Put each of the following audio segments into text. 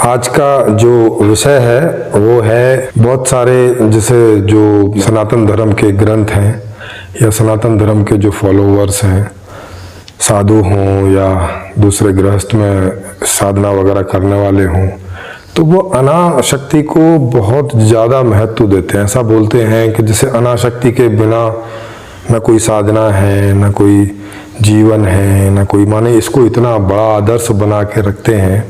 आज का जो विषय है वो है बहुत सारे जैसे जो सनातन धर्म के ग्रंथ हैं या सनातन धर्म के जो फॉलोवर्स हैं, साधु हों या दूसरे गृहस्थ में साधना वगैरह करने वाले हों, तो वो अनाशक्ति को बहुत ज़्यादा महत्व देते हैं। ऐसा बोलते हैं कि जैसे अनाशक्ति के बिना न कोई साधना है, न कोई जीवन है, न कोई, माने इसको इतना बड़ा आदर्श बना के रखते हैं।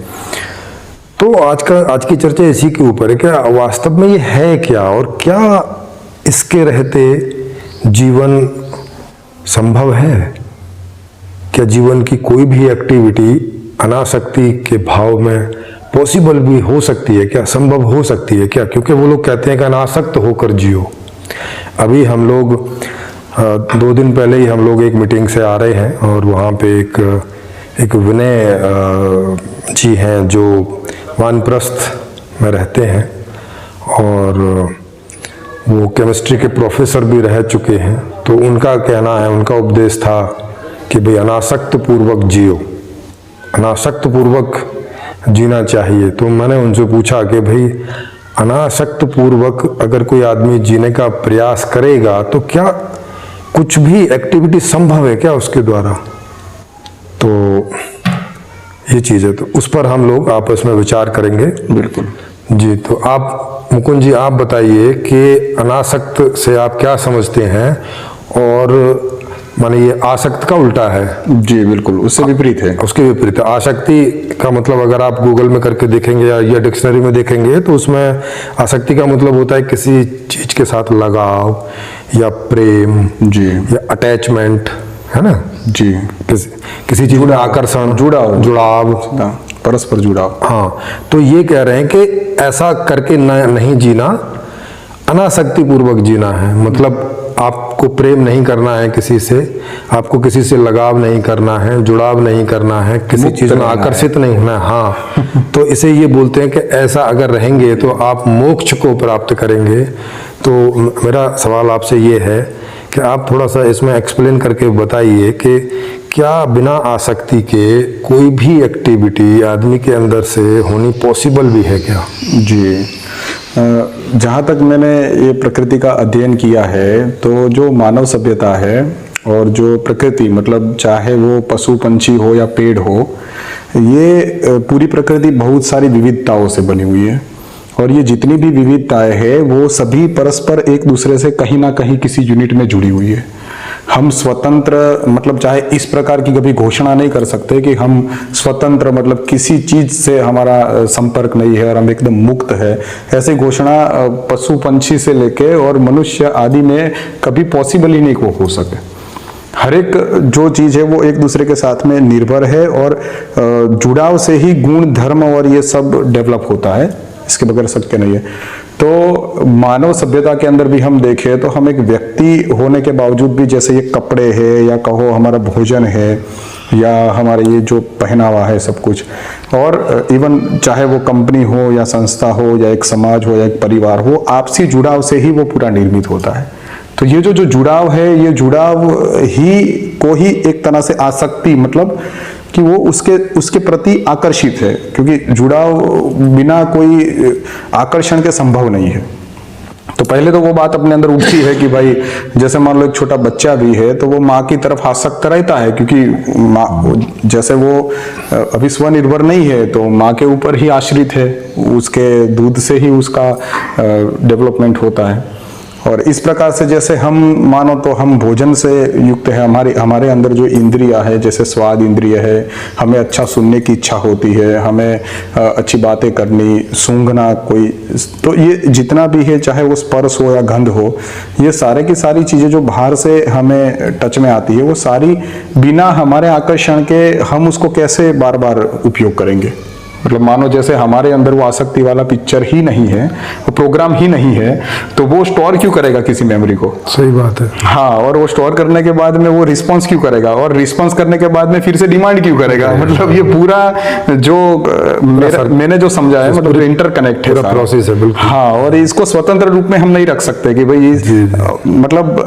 तो आज की चर्चा इसी के ऊपर है कि वास्तव में ये है क्या, और क्या इसके रहते जीवन संभव है? क्या जीवन की कोई भी एक्टिविटी अनासक्ति के भाव में पॉसिबल भी हो सकती है क्या, संभव हो सकती है क्या? क्योंकि वो लोग कहते हैं कि अनासक्त होकर जियो। अभी हम लोग 2 दिन पहले ही हम लोग एक मीटिंग से आ रहे हैं और वहाँ पे एक विनय जी हैं जो वानप्रस्थ में रहते हैं और वो केमिस्ट्री के प्रोफेसर भी रह चुके हैं। तो उनका कहना है, उनका उपदेश था कि भाई अनासक्त पूर्वक जियो, अनासक्त पूर्वक जीना चाहिए। तो मैंने उनसे पूछा कि भाई अनासक्त पूर्वक अगर कोई आदमी जीने का प्रयास करेगा तो क्या कुछ भी एक्टिविटी संभव है क्या उसके द्वारा? तो ये चीज़ है, तो उस पर हम लोग आपस में विचार करेंगे। बिल्कुल जी। तो आप मुकुंद जी, आप बताइए कि अनासक्त से आप क्या समझते हैं, और माने ये आसक्त का उल्टा है। जी बिल्कुल, उससे विपरीत है। उसके विपरीत है। आसक्ति का मतलब अगर आप गूगल में करके देखेंगे या डिक्शनरी में देखेंगे तो उसमें आसक्ति का मतलब होता है किसी चीज के साथ लगाव या प्रेम जी, या अटैचमेंट, है ना जी, किसी चीज में आकर्षण, जुड़ाव, परस्पर जुड़ाव। हाँ, तो ये कह रहे हैं कि ऐसा करके नहीं जीना, अनासक्ति पूर्वक जीना है। मतलब आपको प्रेम नहीं करना है किसी से, आपको किसी से लगाव नहीं करना है, जुड़ाव नहीं करना है, किसी चीज में आकर्षित नहीं होना है। हाँ, तो इसे ये बोलते हैं कि ऐसा अगर रहेंगे तो आप मोक्ष को प्राप्त करेंगे। तो मेरा सवाल आपसे ये है कि आप थोड़ा सा इसमें एक्सप्लेन करके बताइए कि क्या बिना आसक्ति के कोई भी एक्टिविटी आदमी के अंदर से होनी पॉसिबल भी है क्या? जी, जहाँ तक मैंने ये प्रकृति का अध्ययन किया है तो जो मानव सभ्यता है और जो प्रकृति, मतलब चाहे वो पशु पंछी हो या पेड़ हो, ये पूरी प्रकृति बहुत सारी विविधताओं से बनी हुई है। और ये जितनी भी विविधताएं हैं वो सभी परस्पर एक दूसरे से कहीं ना कहीं किसी यूनिट में जुड़ी हुई है। हम स्वतंत्र, मतलब चाहे इस प्रकार की कभी घोषणा नहीं कर सकते कि हम स्वतंत्र, मतलब किसी चीज से हमारा संपर्क नहीं है और हम एकदम मुक्त है, ऐसी घोषणा पशु पंछी से लेके और मनुष्य आदि में कभी पॉसिबल ही नहीं हो सके। हर एक जो चीज है वो एक दूसरे के साथ में निर्भर है और जुड़ाव से ही गुण, धर्म और ये सब डेवलप होता है, इसके बगैर शक्य नहीं है। तो मानव सभ्यता के अंदर भी हम देखें तो हम एक व्यक्ति होने के बावजूद भी, जैसे ये कपड़े है या कहो हमारा भोजन है या हमारे ये जो पहनावा है, सब कुछ, और इवन चाहे वो कंपनी हो या संस्था हो या एक समाज हो या एक परिवार हो, आपसी जुड़ाव से ही वो पूरा निर्मित होता है। तो ये जो जुड़ाव है, ये जुड़ाव ही को ही एक तरह से आसक्ति, मतलब कि वो उसके प्रति आकर्षित है, क्योंकि जुड़ाव बिना कोई आकर्षण के संभव नहीं है। तो पहले तो वो बात अपने अंदर उठती है कि भाई जैसे मान लो एक छोटा बच्चा भी है तो वो माँ की तरफ आसक्त रहता है, क्योंकि माँ जैसे वो अभी स्वनिर्भर नहीं है तो माँ के ऊपर ही आश्रित है, उसके दूध से ही उसका डेवलपमेंट होता है। और इस प्रकार से जैसे हम मानो तो हम भोजन से युक्त है, हमारे अंदर जो इंद्रियां है, जैसे स्वाद इंद्रिय है, हमें अच्छा सुनने की इच्छा होती है, हमें अच्छी बातें करनी, सूंघना कोई, तो ये जितना भी है, चाहे वो स्पर्श हो या गंध हो, ये सारे की सारी चीजें जो बाहर से हमें टच में आती है, वो सारी बिना हमारे आकर्षण के हम उसको कैसे बार बार उपयोग करेंगे? मतलब मानो जैसे हमारे अंदर वो आसक्ति वाला पिक्चर ही नहीं है, वो प्रोग्राम ही नहीं है, तो वो स्टोर क्यों करेगा किसी मेमोरी को? सही बात है। हाँ, और वो स्टोर करने के बाद में वो रिस्पॉन्स क्यों करेगा, और रिस्पॉन्स करने के बाद में फिर से डिमांड क्यों करेगा? मतलब ये पूरा जो मैंने जो समझा है, मतलब इंटरकनेक्ट है, प्रोसेस है। बिल्कुल। हाँ, और इसको स्वतंत्र रूप में हम नहीं रख सकते कि भाई मतलब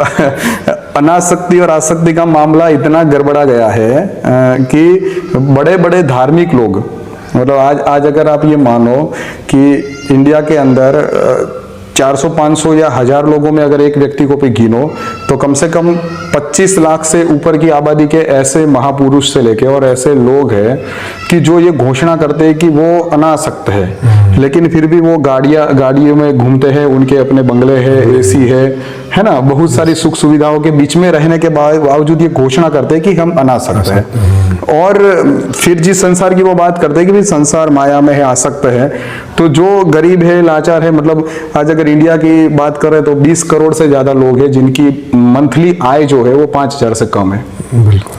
अनासक्ति और आसक्ति का मामला इतना गड़बड़ा गया है कि बड़े बड़े धार्मिक लोग मतलब आज अगर आप ये मानो कि इंडिया के अंदर 400-500 या 1000 लोगों में अगर एक व्यक्ति को भी गिनो तो कम से कम 25 लाख से ऊपर की आबादी के ऐसे महापुरुष से लेके और ऐसे लोग हैं कि जो ये घोषणा करते हैं कि वो अनासक्त है, लेकिन फिर भी वो गाड़ियों में घूमते हैं, उनके अपने बंगले हैं, एसी है ना, बहुत सारी सुख सुविधाओं के बीच में रहने के बावजूद ये घोषणा करते हैं कि हम अनासक्त हैं। और फिर जिस संसार की वो बात करते हैं कि भाई संसार माया में है, आसक्त है, तो जो गरीब है, लाचार है, मतलब आज अगर इंडिया की बात करें तो 20 करोड़ से ज्यादा लोग हैं जिनकी मंथली आय जो है वो 5000 से कम है।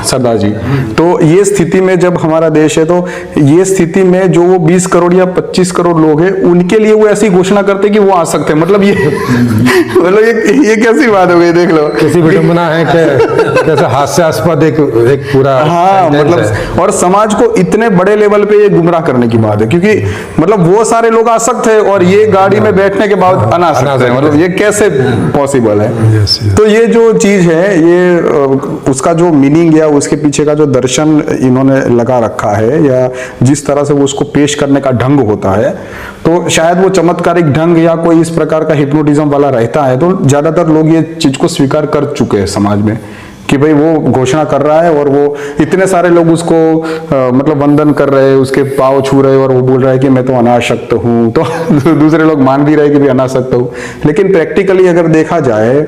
सरदार जी, तो ये स्थिति में जब हमारा देश है, तो ये स्थिति में जो वो 20 करोड़ या 25 करोड़ लोग हैं उनके लिए वो ऐसी घोषणा करते हैं कि वो आ सकते हैं। मतलब ये मतलब ये कैसी बात हो गई, देख लो, किसी विडंबना है कि कैसे हास्यास्पद एक पूरा, हाँ मतलब, और समाज को इतने बड़े लेवल पे ये गुमराह करने की बात है, क्योंकि मतलब वो सारे लोग आसक्त है और ये गाड़ी में बैठने के बाद अनासक्त है, मतलब ये कैसे पॉसिबल है। तो ये जो चीज है, ये उसका जो मीनिंग या उसके पीछे का जो दर्शन इन्होंने लगा रखा है या जिस तरह से वो उसको पेश करने का ढंग होता है, तो शायद वो चमत्कारिक ढंग या कोई इस प्रकार का हिप्नोटिज्म वाला रहता है, तो ज्यादातर लोग ये चीज को स्वीकार कर चुके हैं समाज में कि भाई वो घोषणा कर रहा है और वो इतने सारे लोग उसको मतलब वंदन कर रहे हैं, उसके पाँव छू रहे हैं और वो बोल रहा है कि मैं तो अनासक्त हूँ, तो दूसरे लोग मान भी रहे कि भी अनासक्त हूँ। लेकिन प्रैक्टिकली अगर देखा जाए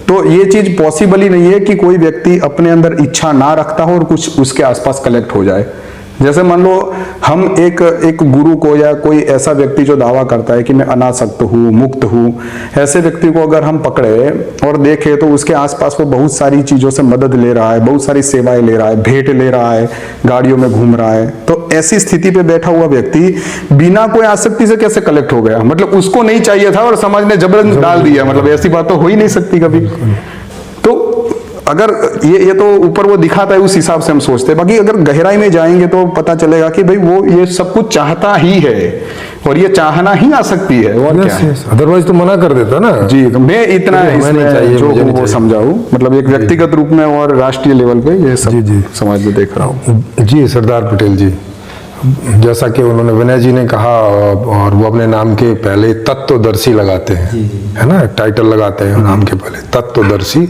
तो ये चीज पॉसिबल ही नहीं है कि कोई व्यक्ति अपने अंदर इच्छा ना रखता हो और कुछ उसके आसपास कलेक्ट हो जाए। जैसे मान लो हम एक गुरु को या कोई ऐसा व्यक्ति जो दावा करता है कि मैं अनासक्त हूँ, मुक्त हूँ, ऐसे व्यक्ति को अगर हम पकड़े और देखें तो उसके आसपास वो बहुत सारी चीजों से मदद ले रहा है, बहुत सारी सेवाएं ले रहा है, भेंट ले रहा है, गाड़ियों में घूम रहा है, तो ऐसी स्थिति पे बैठा हुआ व्यक्ति बिना कोई आसक्ति से कैसे कलेक्ट हो गया? मतलब उसको नहीं चाहिए था और समाज ने जबरदस्ती डाल दिया, मतलब ऐसी बात तो हो ही नहीं सकती कभी। तो अगर ये तो ऊपर वो दिखाता है उस हिसाब से हम सोचते हैं, बाकी अगर गहराई में जाएंगे तो पता चलेगा कि भाई वो ये सब कुछ चाहता ही है और ये चाहना ही आ सकती है, और क्या है, अदरवाइज तो मना कर देता ना जी। मैं इतना इसमें जो वो समझाऊं, मतलब एक व्यक्तिगत रूप में और राष्ट्रीय लेवल पे ये सब जी समाज में देख रहा हूँ। जी सरदार पटेल जी, जैसा कि उन्होंने विनय जी ने कहा, और वो अपने नाम के पहले तत्वदर्शी लगाते हैं, है ना, टाइटल लगाते हैं नाम के पहले तत्वदर्शी,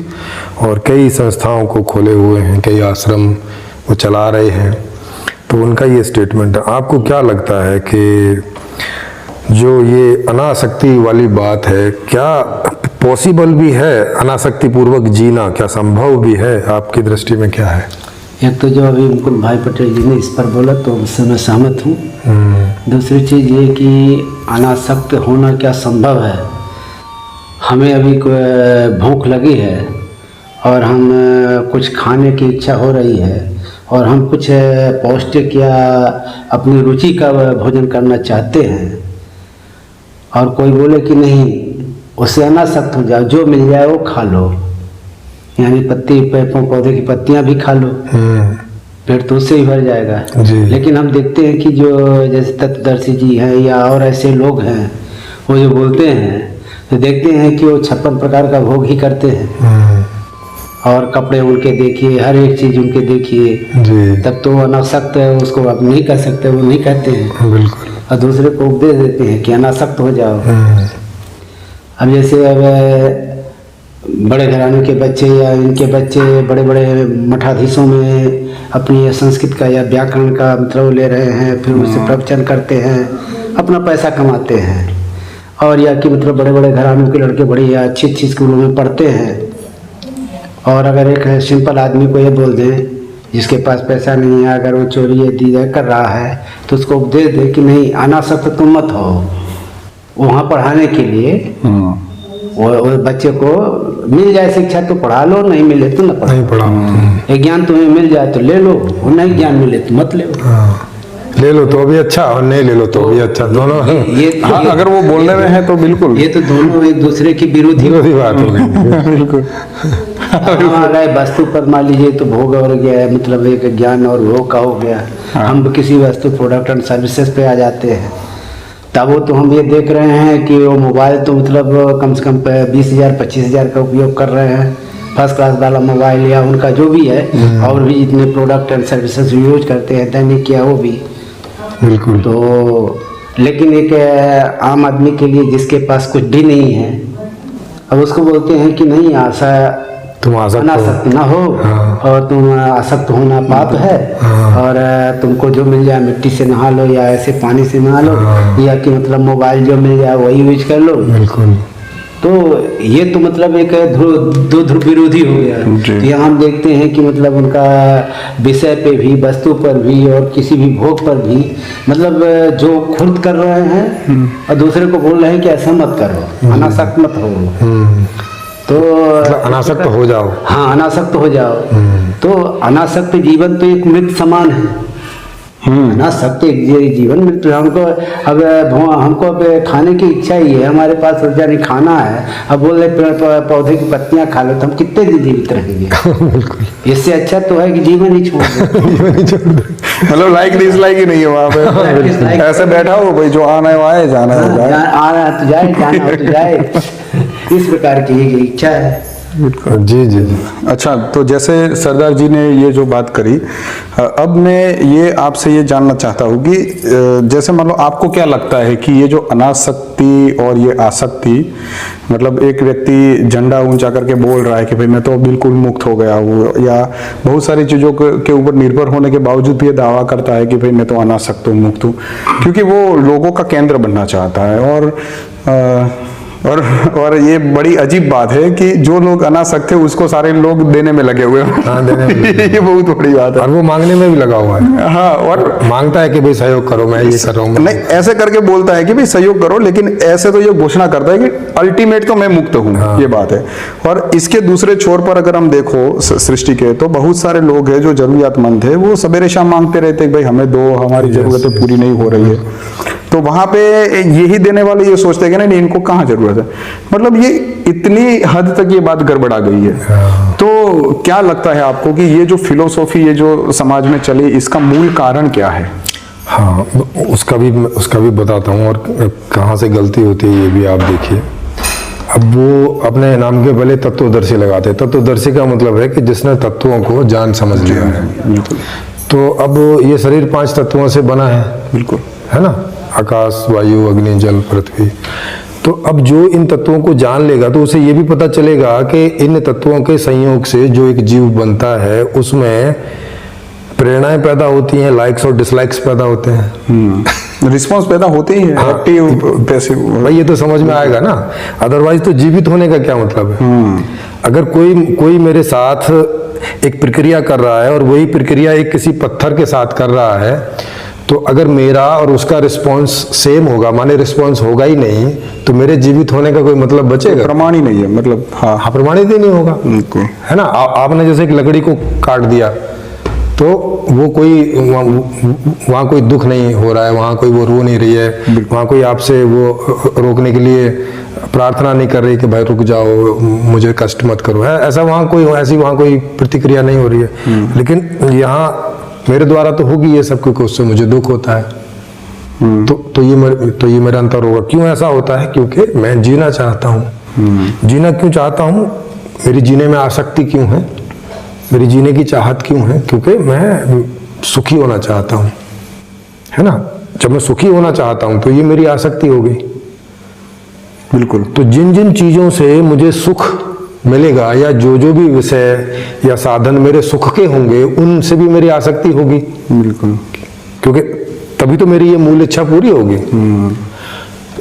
और कई संस्थाओं को खोले हुए हैं, कई आश्रम वो चला रहे हैं। तो उनका ये स्टेटमेंट है। आपको क्या लगता है कि जो ये अनासक्ति वाली बात है, क्या पॉसिबल भी है अनासक्ति पूर्वक जीना, क्या संभव भी है? आपकी दृष्टि में क्या है? एक तो जो अभी मुकुल भाई पटेल जी ने इस पर बोला तो उससे मैं सहमत हूँ। दूसरी चीज़ ये कि अनासक्त होना क्या संभव है? हमें अभी भूख लगी है और हम कुछ खाने की इच्छा हो रही है और हम कुछ पौष्टिक या अपनी रुचि का भोजन करना चाहते हैं, और कोई बोले कि नहीं, उससे अनासक्त हो जाओ, जो मिल जाए वो खा लो, यानी पौधे की पत्तियां भी खा लो, पेट तो उससे ही भर जाएगा। लेकिन हम देखते हैं कि जो जैसे तत्वदर्शी जी हैं या और ऐसे लोग हैं, वो जो बोलते हैं तो देखते हैं कि वो 56 प्रकार का भोग ही करते हैं, और कपड़े उनके देखिए, हर एक चीज उनके देखिए, तब तो वो अनासक्त है, उसको आप नहीं कह सकते, वो नहीं कहते हैं। बिल्कुल। और दूसरे को उपदेश देते हैं कि अनासक्त हो जाओ। अब जैसे अब बड़े घराने के बच्चे या इनके बच्चे बड़े बड़े मठाधीशों में अपनी संस्कृत का या व्याकरण का मतलब ले रहे हैं, फिर उससे प्रवचन करते हैं, अपना पैसा कमाते हैं, और या कि मतलब बड़े बड़े घरानों के लड़के बड़ी अच्छी अच्छी स्कूलों में पढ़ते हैं, और अगर एक सिंपल आदमी को ये बोल दें जिसके पास पैसा नहीं है, अगर वो चोरी या कर रहा है तो उसको उपदेश दे कि नहीं, अनासक्त तुम मत हो, वहाँ पढ़ाने के लिए वो बच्चे को मिल जाए शिक्षा तो पढ़ा लो, नहीं मिले तो नहीं पढ़ाओ। एक ज्ञान तुम्हें मिल जाए तो ले लो, और नहीं ज्ञान मिले तो मत ले ले लो तो भी अच्छा और नहीं ले लो तो भी अच्छा, दोनों। ये अगर वो बोलने में है तो बिल्कुल, ये तो दोनों एक दूसरे की विरोधी बात हो गई। बिल्कुल। अगर वस्तु पर मान लीजिए तो भोग और गया, मतलब एक ज्ञान और भोग का हो गया। हम किसी वस्तु प्रोडक्ट एंड सर्विसेज पे आ जाते हैं, तब वो तो हम ये देख रहे हैं कि वो मोबाइल तो मतलब कम से कम 20,000 25,000 का उपयोग कर रहे हैं, फर्स्ट क्लास वाला मोबाइल या उनका जो भी है, और भी जितने प्रोडक्ट एंड सर्विसेज यूज करते हैं दैनिक किया वो भी, बिल्कुल। तो लेकिन एक आम आदमी के लिए जिसके पास कुछ भी नहीं है, अब उसको बोलते हैं कि नहीं आशा तुम अनासक्त ना हो, और तुम आसक्त होना पाप है, और तुमको जो मिल जाए मिट्टी से नहा लो या ऐसे पानी से नहा लो, या कि मतलब मोबाइल जो मिल जाए वही यूज कर लो। बिल्कुल। तो ये तो मतलब एक दो ध्रुव विरोधी हो गया। तो यहाँ हम देखते हैं कि मतलब उनका विषय पे भी, वस्तु पर भी और किसी भी भोग पर भी मतलब जो खुद कर रहे हैं और दूसरे को बोल रहे हैं कि ऐसा मत करो, अनासक्त मत हो। तो मतलब अनासक्त हो जाओ। हाँ, अनासक्त हो जाओ। तो अनासक्त जीवन तो एक मृत समान है। अनासक्त जीवन मृत, हमको अब खाने की इच्छा ही है, हमारे पास ऊर्जा नहीं, खाना है, अब बोल रहे पेड़ पौधे की पत्तियां खा लो, तो हम कितने दिन जीवित रहेंगे? इससे अच्छा तो है कि जीवन ही छोड़ दो। मतलब लाइक डिसलाइक ही नहीं है वहाँ पे, ऐसे बैठा हो भाई, जो आना है वो आए, जाना है जाए, आना है तो जाए, जाना हो तो जाए। इस प्रकार की ये इच्छा है। जी जी जी। अच्छा, तो जैसे सरदार जी ने ये जो बात करी, अब मैं ये आपसे ये जानना चाहता हूँ कि जैसे मान लो आपको क्या लगता है कि ये जो अनासक्ति और ये आसक्ति, मतलब एक व्यक्ति झंडा ऊंचा करके बोल रहा है कि भाई मैं तो बिल्कुल मुक्त हो गया हूँ, या बहुत सारी चीज़ों के ऊपर निर्भर होने के बावजूद भी ये दावा करता है कि भाई मैं तो अनासक्त हूँ, मुक्त हूँ, क्योंकि वो लोगों का केंद्र बनना चाहता है। और ये बड़ी अजीब बात है कि जो लोग अनासक्त है उसको सारे लोग देने में लगे हुए हैं। हाँ, देने में ये बहुत बड़ी बात है। और वो मांगने में भी लगा हुआ है। हाँ, और मांगता है कि भाई सहयोग करो, मैं ये कर रहा हूँ। नहीं, ऐसे करके बोलता है कि भाई सहयोग करो, लेकिन ऐसे तो ये घोषणा करता है कि अल्टीमेट तो मैं मुक्त हूँ। हाँ। ये बात है। और इसके दूसरे छोर पर अगर हम देखो सृष्टि के, तो बहुत सारे लोग हैं जो जरूरियातमंद है, वो सवेरे शाम मांगते रहते हैं भाई हमें दो, हमारी जरूरतें पूरी नहीं हो रही है। तो वहां पे यही देने वाले ये सोचते हैं कि नहीं इनको कहाँ जरूरत है। मतलब ये इतनी हद तक ये बात गड़बड़ा गई है। तो क्या लगता है आपको कि ये जो फिलोसॉफी, ये जो समाज में चली, इसका मूल कारण क्या है? हाँ, उसका भी बताता हूँ, और कहाँ से गलती होती है ये भी आप देखिए। अब वो अपने नाम के भले तत्वदर्शी लगाते हैं। तत्वदर्शी का मतलब है कि जिसने तत्वों को जान समझ लिया है। तो अब ये शरीर 5 तत्वों से बना है, बिल्कुल, है ना, आकाश, वायु, अग्नि, जल, पृथ्वी। तो अब जो इन तत्वों को जान लेगा तो उसे ये भी पता चलेगा कि इन तत्वों के संयोग से जो एक जीव बनता है उसमें प्रेरणाएं पैदा होती हैं, लाइक्स और डिसलाइक्स पैदा होते हैं, रिस्पॉन्स पैदा होते ही है, एक्टिव पैसिव। भाई ये तो समझ में आएगा ना, अदरवाइज तो जीवित होने का क्या मतलब है। अगर कोई मेरे साथ एक प्रक्रिया कर रहा है और वही प्रक्रिया एक किसी पत्थर के साथ कर रहा है, तो अगर मेरा और उसका रिस्पांस सेम होगा, माने रिस्पांस होगा ही नहीं, तो मेरे जीवित होने का कोई मतलब बचेगा? प्रमाण ही नहीं है, मतलब हाँ, प्रमाणित ही नहीं होगा, है ना। आपने जैसे एक लकड़ी को काट दिया तो वो कोई वहाँ कोई दुख नहीं हो रहा है, वहाँ कोई वो रो नहीं रही है, वहाँ कोई आपसे वो रोकने के लिए प्रार्थना नहीं कर रही कि भाई रुक जाओ, मुझे कष्ट मत करो, है ऐसा वहाँ कोई प्रतिक्रिया नहीं हो रही है। लेकिन यहाँ मेरे द्वारा तो होगी ये सब, क्योंकि उससे मुझे दुख होता है। तो ये मेरा अंतर होगा। क्यों ऐसा होता है? क्योंकि मैं जीना चाहता हूँ। जीना क्यों चाहता हूँ? मेरी जीने में आसक्ति क्यों है? मेरी जीने की चाहत क्यों है? क्योंकि मैं सुखी होना चाहता हूँ, है ना। जब मैं सुखी होना चाहता हूँ तो ये मेरी आसक्ति हो गई। बिल्कुल। तो जिन जिन चीजों से मुझे सुख मिलेगा, या जो भी विषय या साधन मेरे सुख के होंगे, उनसे भी मेरी आसक्ति होगी। बिल्कुल, क्योंकि तभी तो मेरी ये मूल इच्छा पूरी होगी।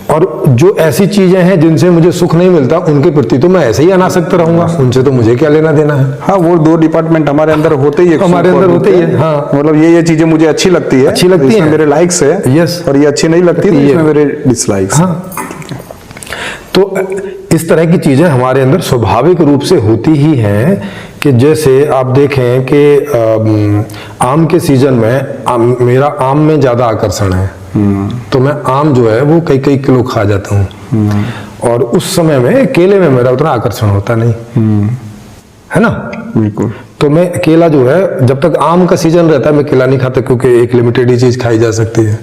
और जो ऐसी चीजें हैं जिनसे मुझे सुख नहीं मिलता, उनके प्रति तो मैं ऐसे ही अनासक्त रहूंगा, उनसे तो मुझे क्या लेना देना है। हाँ, वो 2 डिपार्टमेंट हमारे अंदर होते ही है, हमारे अंदर होते ही है। हाँ, मतलब ये चीजें मुझे अच्छी लगती है, मेरे लाइक्स है, यस, और ये अच्छी नहीं लगती तो इसमें मेरे डिसलाइक्स। हाँ, तो इस तरह की चीजें हमारे अंदर स्वाभाविक रूप से होती ही हैं। कि जैसे आप देखें कि आम के सीजन में मेरा आम में ज्यादा आकर्षण है, तो मैं आम जो है वो कई किलो खा जाता हूँ। और उस समय में केले में मेरा उतना आकर्षण होता नहीं, है ना। बिल्कुल। तो मैं केला जो है, जब तक आम का सीजन रहता है मैं केला नहीं खाता, क्योंकि एक लिमिटेड ही चीज खाई जा सकती है।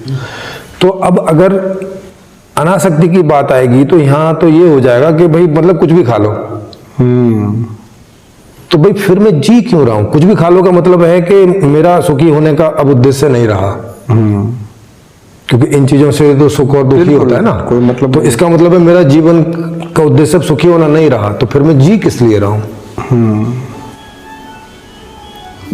तो अब अगर अनासक्ति की बात आएगी तो यहाँ तो ये हो जाएगा कि भाई मतलब कुछ भी खा लो। तो भाई फिर मैं जी क्यों रहा हूं? कुछ भी खा लो का मतलब है कि मेरा सुखी होने का अब उद्देश्य नहीं रहा। क्योंकि इन चीजों से तो सुख और दुख ही होता है ना। कोई मतलब तो इसका मतलब है मेरा जीवन का उद्देश्य सुखी होना नहीं रहा, तो फिर मैं जी किस लिए रहा हूं?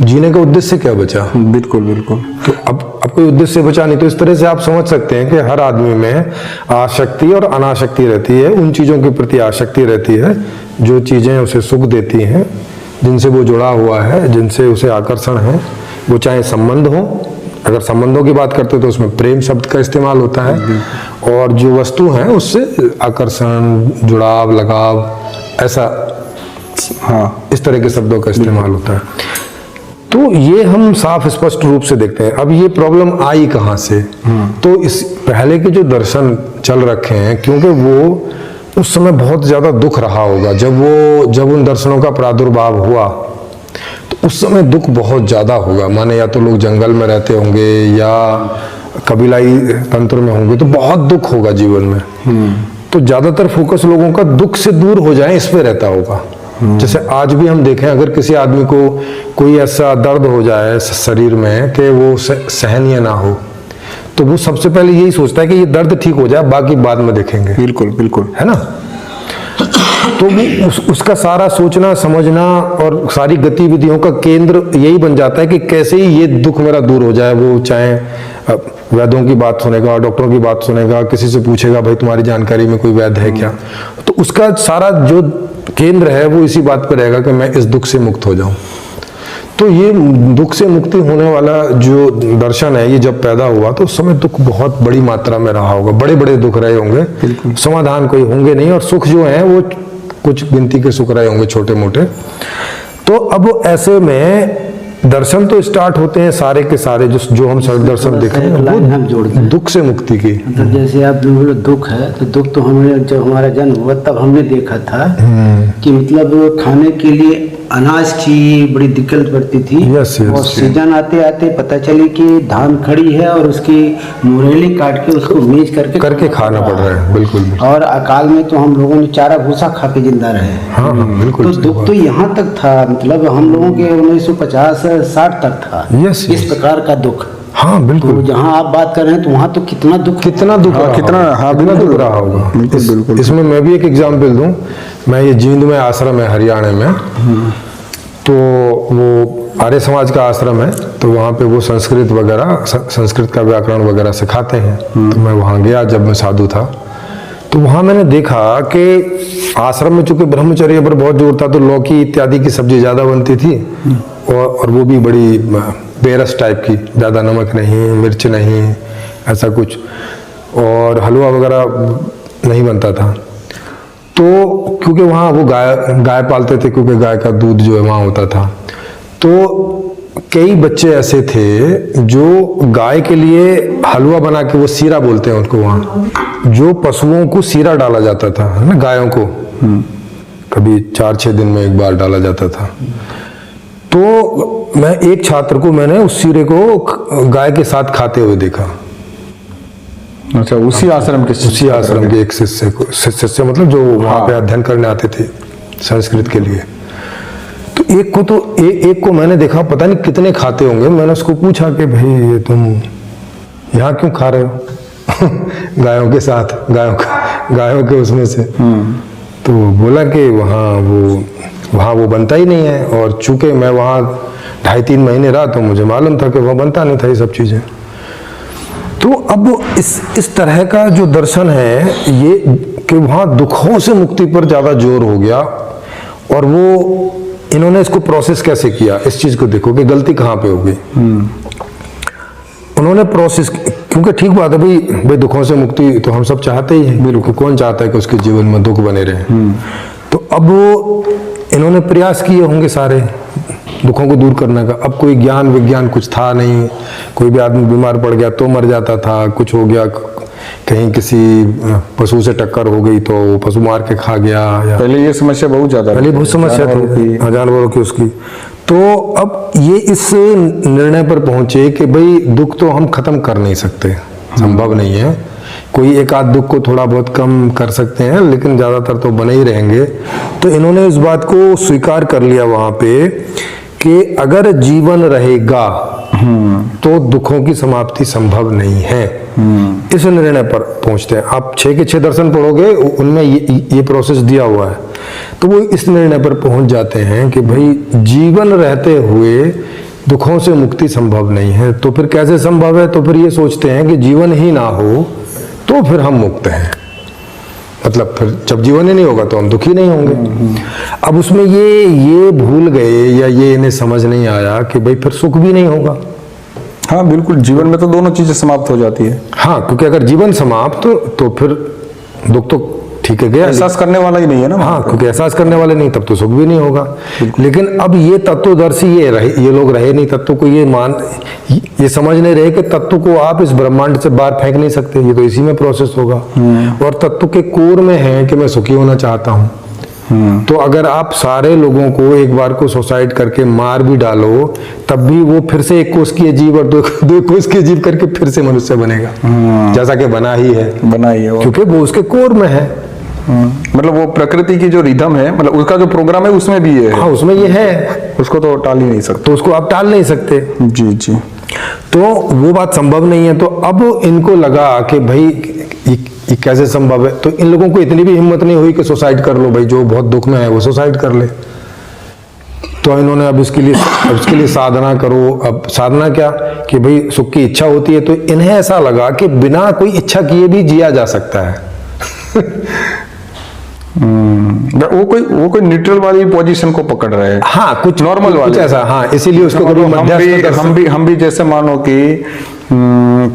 जीने का उद्देश्य क्या बचा? बिल्कुल बिल्कुल। तो अब कोई उद्देश्य बचा नहीं। तो इस तरह से आप समझ सकते हैं कि हर आदमी में आसक्ति और अनासक्ति रहती है। उन चीजों के प्रति आसक्ति रहती है जो चीजें उसे सुख देती हैं, जिनसे वो जुड़ा हुआ है, जिनसे उसे आकर्षण है। वो चाहे संबंध हो, अगर संबंधों की बात करते तो उसमें प्रेम शब्द का इस्तेमाल होता है, और जो वस्तु है उससे आकर्षण, जुड़ाव, लगाव, ऐसा इस तरह के शब्दों का इस्तेमाल होता है। तो ये हम साफ स्पष्ट रूप से देखते हैं। अब ये प्रॉब्लम आई कहाँ से? तो इस पहले के जो दर्शन चल रखे हैं, क्योंकि वो उस समय बहुत ज्यादा दुख रहा होगा जब उन दर्शनों का प्रादुर्भाव हुआ, तो उस समय दुख बहुत ज्यादा होगा। माने या तो लोग जंगल में रहते होंगे या कबीलाई तंत्र में होंगे, तो बहुत दुख होगा जीवन में। तो ज्यादातर फोकस लोगों का दुख से दूर हो जाए इस पे रहता होगा। जैसे आज भी हम देखें, अगर किसी आदमी को कोई ऐसा दर्द हो जाए शरीर में कि वो सहनीय ना हो, तो वो सबसे पहले यही सोचता है कि ये दर्द ठीक हो जाए, बाकी बाद में देखेंगे। बिल्कुल बिल्कुल, है ना। तो वो उसका सारा सोचना समझना और सारी गतिविधियों का केंद्र यही बन जाता है कि कैसे ही ये दुख मेरा दूर हो जाए। वो चाहे वैद्यों की बात सुनेगा, डॉक्टरों की बात सुनेगा, किसी से पूछेगा भाई तुम्हारी जानकारी में कोई वैद्य है क्या, तो उसका सारा जो केंद्र है वो इसी बात पर रहेगा कि मैं इस दुख से मुक्त हो जाऊं। तो ये दुख से मुक्ति होने वाला जो दर्शन है, ये जब पैदा हुआ तो उस समय दुख बहुत बड़ी मात्रा में रहा होगा, बड़े बड़े दुख रहे होंगे, समाधान कोई होंगे नहीं, और सुख जो है वो कुछ गिनती के सुख रहे होंगे, छोटे मोटे। तो अब ऐसे में दर्शन तो स्टार्ट होते हैं सारे के सारे, जो हम सब दर्शन देख रहे हैं हम जोड़ते हैं दुख से मुक्ति की। मतलब जैसे आप बोले दुख है, तो दुख तो हमने जब हमारा जन्म हुआ तब हमने देखा था कि मतलब खाने के लिए अनाज की बड़ी दिक्कत पड़ती थी। यस, और सीजन आते आते पता चली कि धान खड़ी है और उसकी मुरैली काट के उसको मेज करके खाना पड़ रहा है। बिल्कुल। और अकाल में तो हम लोगों ने चारा भूसा खा के जिंदा रहे। हाँ, बिल्कुल। तो दुख तो यहाँ तक था, मतलब हम लोगों के 1950-60 तक था। यस, इस प्रकार का दुख। हाँ बिल्कुल। तो जहाँ आप बात कर रहे हैं तो वहाँ तो कितना दुख कितना दुख रहा होगा। बिल्कुल। इसमें मैं भी एक एग्जाम्पल दूं। मैं ये जींद में आश्रम है हरियाणा में, तो वो आर्य समाज का आश्रम है, तो वहाँ पे वो संस्कृत वगैरह, संस्कृत का व्याकरण वगैरह सिखाते हैं। तो मैं वहाँ गया जब मैं साधु था, तो वहाँ मैंने देखा कि आश्रम में चूंकि ब्रह्मचर्य पर बहुत जोर था, तो लौकी इत्यादि की सब्जी ज्यादा बनती थी, और वो भी बड़ी बेरस टाइप की, ज्यादा नमक नहीं, मिर्च नहीं, ऐसा कुछ, और हलवा वगैरह नहीं बनता था। तो क्योंकि वहाँ वो गाय पालते थे, क्योंकि गाय का दूध जो है वहाँ होता था, तो कई बच्चे ऐसे थे जो गाय के लिए हलवा बना के, वो सीरा बोलते हैं उनको वहाँ, जो पशुओं को सीरा डाला जाता था, है ना, गायों को कभी 4-6 दिन में एक बार डाला जाता था। तो मैं एक छात्र को, मैंने उस सीरे को गाय के साथ खाते हुए देखा। अच्छा, उसी आश्रम के एक शिष्य मतलब जो वहां पे अध्ययन करने आते थे संस्कृत के लिए। तो एक को मैंने देखा, पता नहीं कितने खाते होंगे। मैंने उसको पूछा कि भाई ये तुम यहाँ क्यों खा रहे हो गायों के साथ, गायों के उसमें से। तो बोला कि वहाँ वो बनता ही नहीं है, और चूंकि मैं वहाँ 2.5-3 महीने रहा, तो मुझे मालूम था कि वह बनता नहीं था ये सब चीजें। तो अब इस तरह का जो दर्शन है ये, कि वहाँ दुखों से मुक्ति पर ज्यादा जोर हो गया, और वो इन्होंने इसको प्रोसेस कैसे किया, इस चीज को देखो कि गलती कहाँ पे हो गई। उन्होंने प्रोसेस, क्योंकि ठीक बात है भाई दुखों से मुक्ति तो हम सब चाहते ही हैं, बिल्कुल, कौन चाहता है कि उसके जीवन में दुख बने रहे। तो अब वो इन्होंने प्रयास किए होंगे सारे दुखों को दूर करने का। अब कोई ज्ञान विज्ञान कुछ था नहीं, कोई भी आदमी बीमार पड़ गया तो मर जाता था, कुछ हो गया, कहीं किसी पशु से टक्कर हो गई तो पशु मार के खा गया, या पहले ये समस्या बहुत ज्यादा, पहले बहुत समस्या थी जानवरों की उसकी। तो अब ये इस निर्णय पर पहुंचे कि भाई दुख तो हम खत्म कर नहीं सकते, संभव नहीं है। कोई एक आध दुख को थोड़ा बहुत कम कर सकते हैं, लेकिन ज्यादातर तो बने ही रहेंगे। तो इन्होंने इस बात को स्वीकार कर लिया वहां पे कि अगर जीवन रहेगा तो दुखों की समाप्ति संभव नहीं है। इस निर्णय पर पहुंचते हैं। आप 6 के 6 दर्शन पढ़ोगे, उनमें ये प्रोसेस दिया हुआ है, तो वो इस निर्णय पर पहुंच जाते हैं कि भाई जीवन रहते हुए दुखों से मुक्ति संभव नहीं है। तो फिर कैसे संभव है? तो फिर ये सोचते हैं कि जीवन ही ना हो तो फिर हम मुक्त हैं। मतलब फिर जब जीवन ही नहीं होगा तो हम दुखी नहीं होंगे। अब उसमें ये भूल गए या ये इन्हें समझ नहीं आया कि भाई फिर सुख भी नहीं होगा। हाँ बिल्कुल, जीवन में तो दोनों चीजें समाप्त हो जाती है। हाँ, क्योंकि अगर जीवन समाप्त तो फिर दुख तो ठीक है गया, एहसास करने वाला ही नहीं है ना। हाँ, क्योंकि एहसास करने वाले नहीं तब तो सुख भी नहीं होगा। लेकिन अब ये तत्वदर्शी ये लोग रहे नहीं, तत्व को ये समझ नहीं रहे कि तत्व को आप इस ब्रह्मांड से बाहर फेंक नहीं सकते, ये तो इसी में प्रोसेस होगा। और तत्व के कोर में है कि मैं सुखी होना चाहता हूँ। तो अगर आप सारे लोगों को एक बार को सुसाइड करके मार भी डालो, तब भी वो फिर से 1 कोष की जीव और 2 कोष की जीव करके फिर से मनुष्य बनेगा, जैसा कि बना ही है वो। क्योंकि वो उसके कोर में है। मतलब वो प्रकृति की जो रिदम है, मतलब उसका जो प्रोग्राम है उसमें भी ये है। हाँ, उसमें ये है, उसको तो टाल ही नहीं सकते। तो उसको आप टाल नहीं सकते। जी। तो वो बात संभव नहीं है। तो अब इनको लगा कि भाई ये कैसे संभव है। तो इन लोगों को इतनी भी हिम्मत नहीं हुई कि सुसाइड कर लो, भाई जो बहुत दुख में है वो सुसाइड कर ले। तो इन्होंने अब इसके लिए साधना करो। अब साधना क्या कि भाई सुख की इच्छा होती है, तो इन्हें ऐसा लगा कि बिना कोई इच्छा किए भी जिया जा सकता है। वो कोई न्यूट्रल वाली पोजीशन को पकड़ रहे हैं। हाँ, कुछ नॉर्मल वाली, कुछ ऐसा। हाँ, इसीलिए उसको कभी हम भी जैसे मानो कि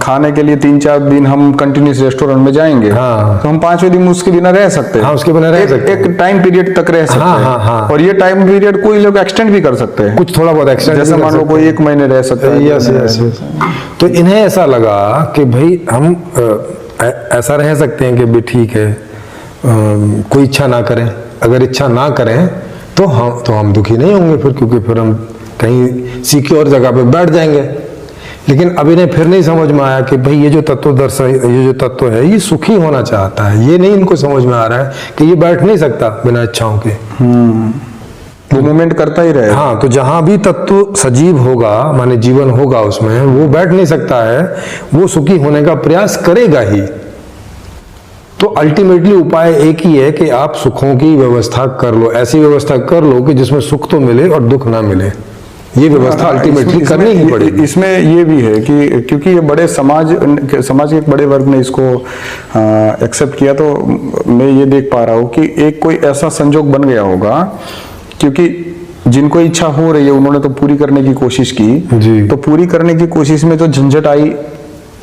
खाने के लिए 3-4 दिन हम कंटिन्यूस रेस्टोरेंट में जाएंगे। हाँ। तो हम 5वें दिन उसके बिना रह सकते हैं। हाँ, उसके बिना रह सकते हैं। एक टाइम पीरियड तक रह सकते हैं। हाँ। और ये टाइम पीरियड कोई लोग एक्सटेंड भी कर सकते हैं, कुछ थोड़ा बहुत एक्सटेंड, जैसे मान लो कोई 1 महीने रह सकता है। यस। तो इन्हें ऐसा लगा कि भाई हम ऐसा रह सकते हैं कि भाई ठीक है, कोई इच्छा ना करें। अगर इच्छा ना करें तो हम दुखी नहीं होंगे फिर, क्योंकि फिर हम कहीं सिक्योर जगह पे बैठ जाएंगे। लेकिन अब इन्हें फिर नहीं समझ में आया कि भाई ये जो तत्व है ये सुखी होना चाहता है। ये नहीं इनको समझ में आ रहा है कि ये बैठ नहीं सकता बिना इच्छाओं के। वो मूवमेंट करता ही रहे। हाँ, तो जहां भी तत्व सजीव होगा, माने जीवन होगा, उसमें वो बैठ नहीं सकता है, वो सुखी होने का प्रयास करेगा ही। तो अल्टीमेटली उपाय एक ही है कि आप सुखों की व्यवस्था कर लो, ऐसी व्यवस्था कर लो कि जिसमें सुख तो मिले और दुख ना मिले। ये व्यवस्था अल्टीमेटली करनी ही पड़ेगी। इसमें ये भी है कि क्योंकि ये बड़े समाज के एक बड़े वर्ग ने इसको एक्सेप्ट किया, तो मैं ये देख पा रहा हूँ कि एक कोई ऐसा संजोग बन गया होगा, क्योंकि जिनको इच्छा हो रही है उन्होंने तो पूरी करने की कोशिश की जी। तो पूरी करने की कोशिश में जो झंझट आई,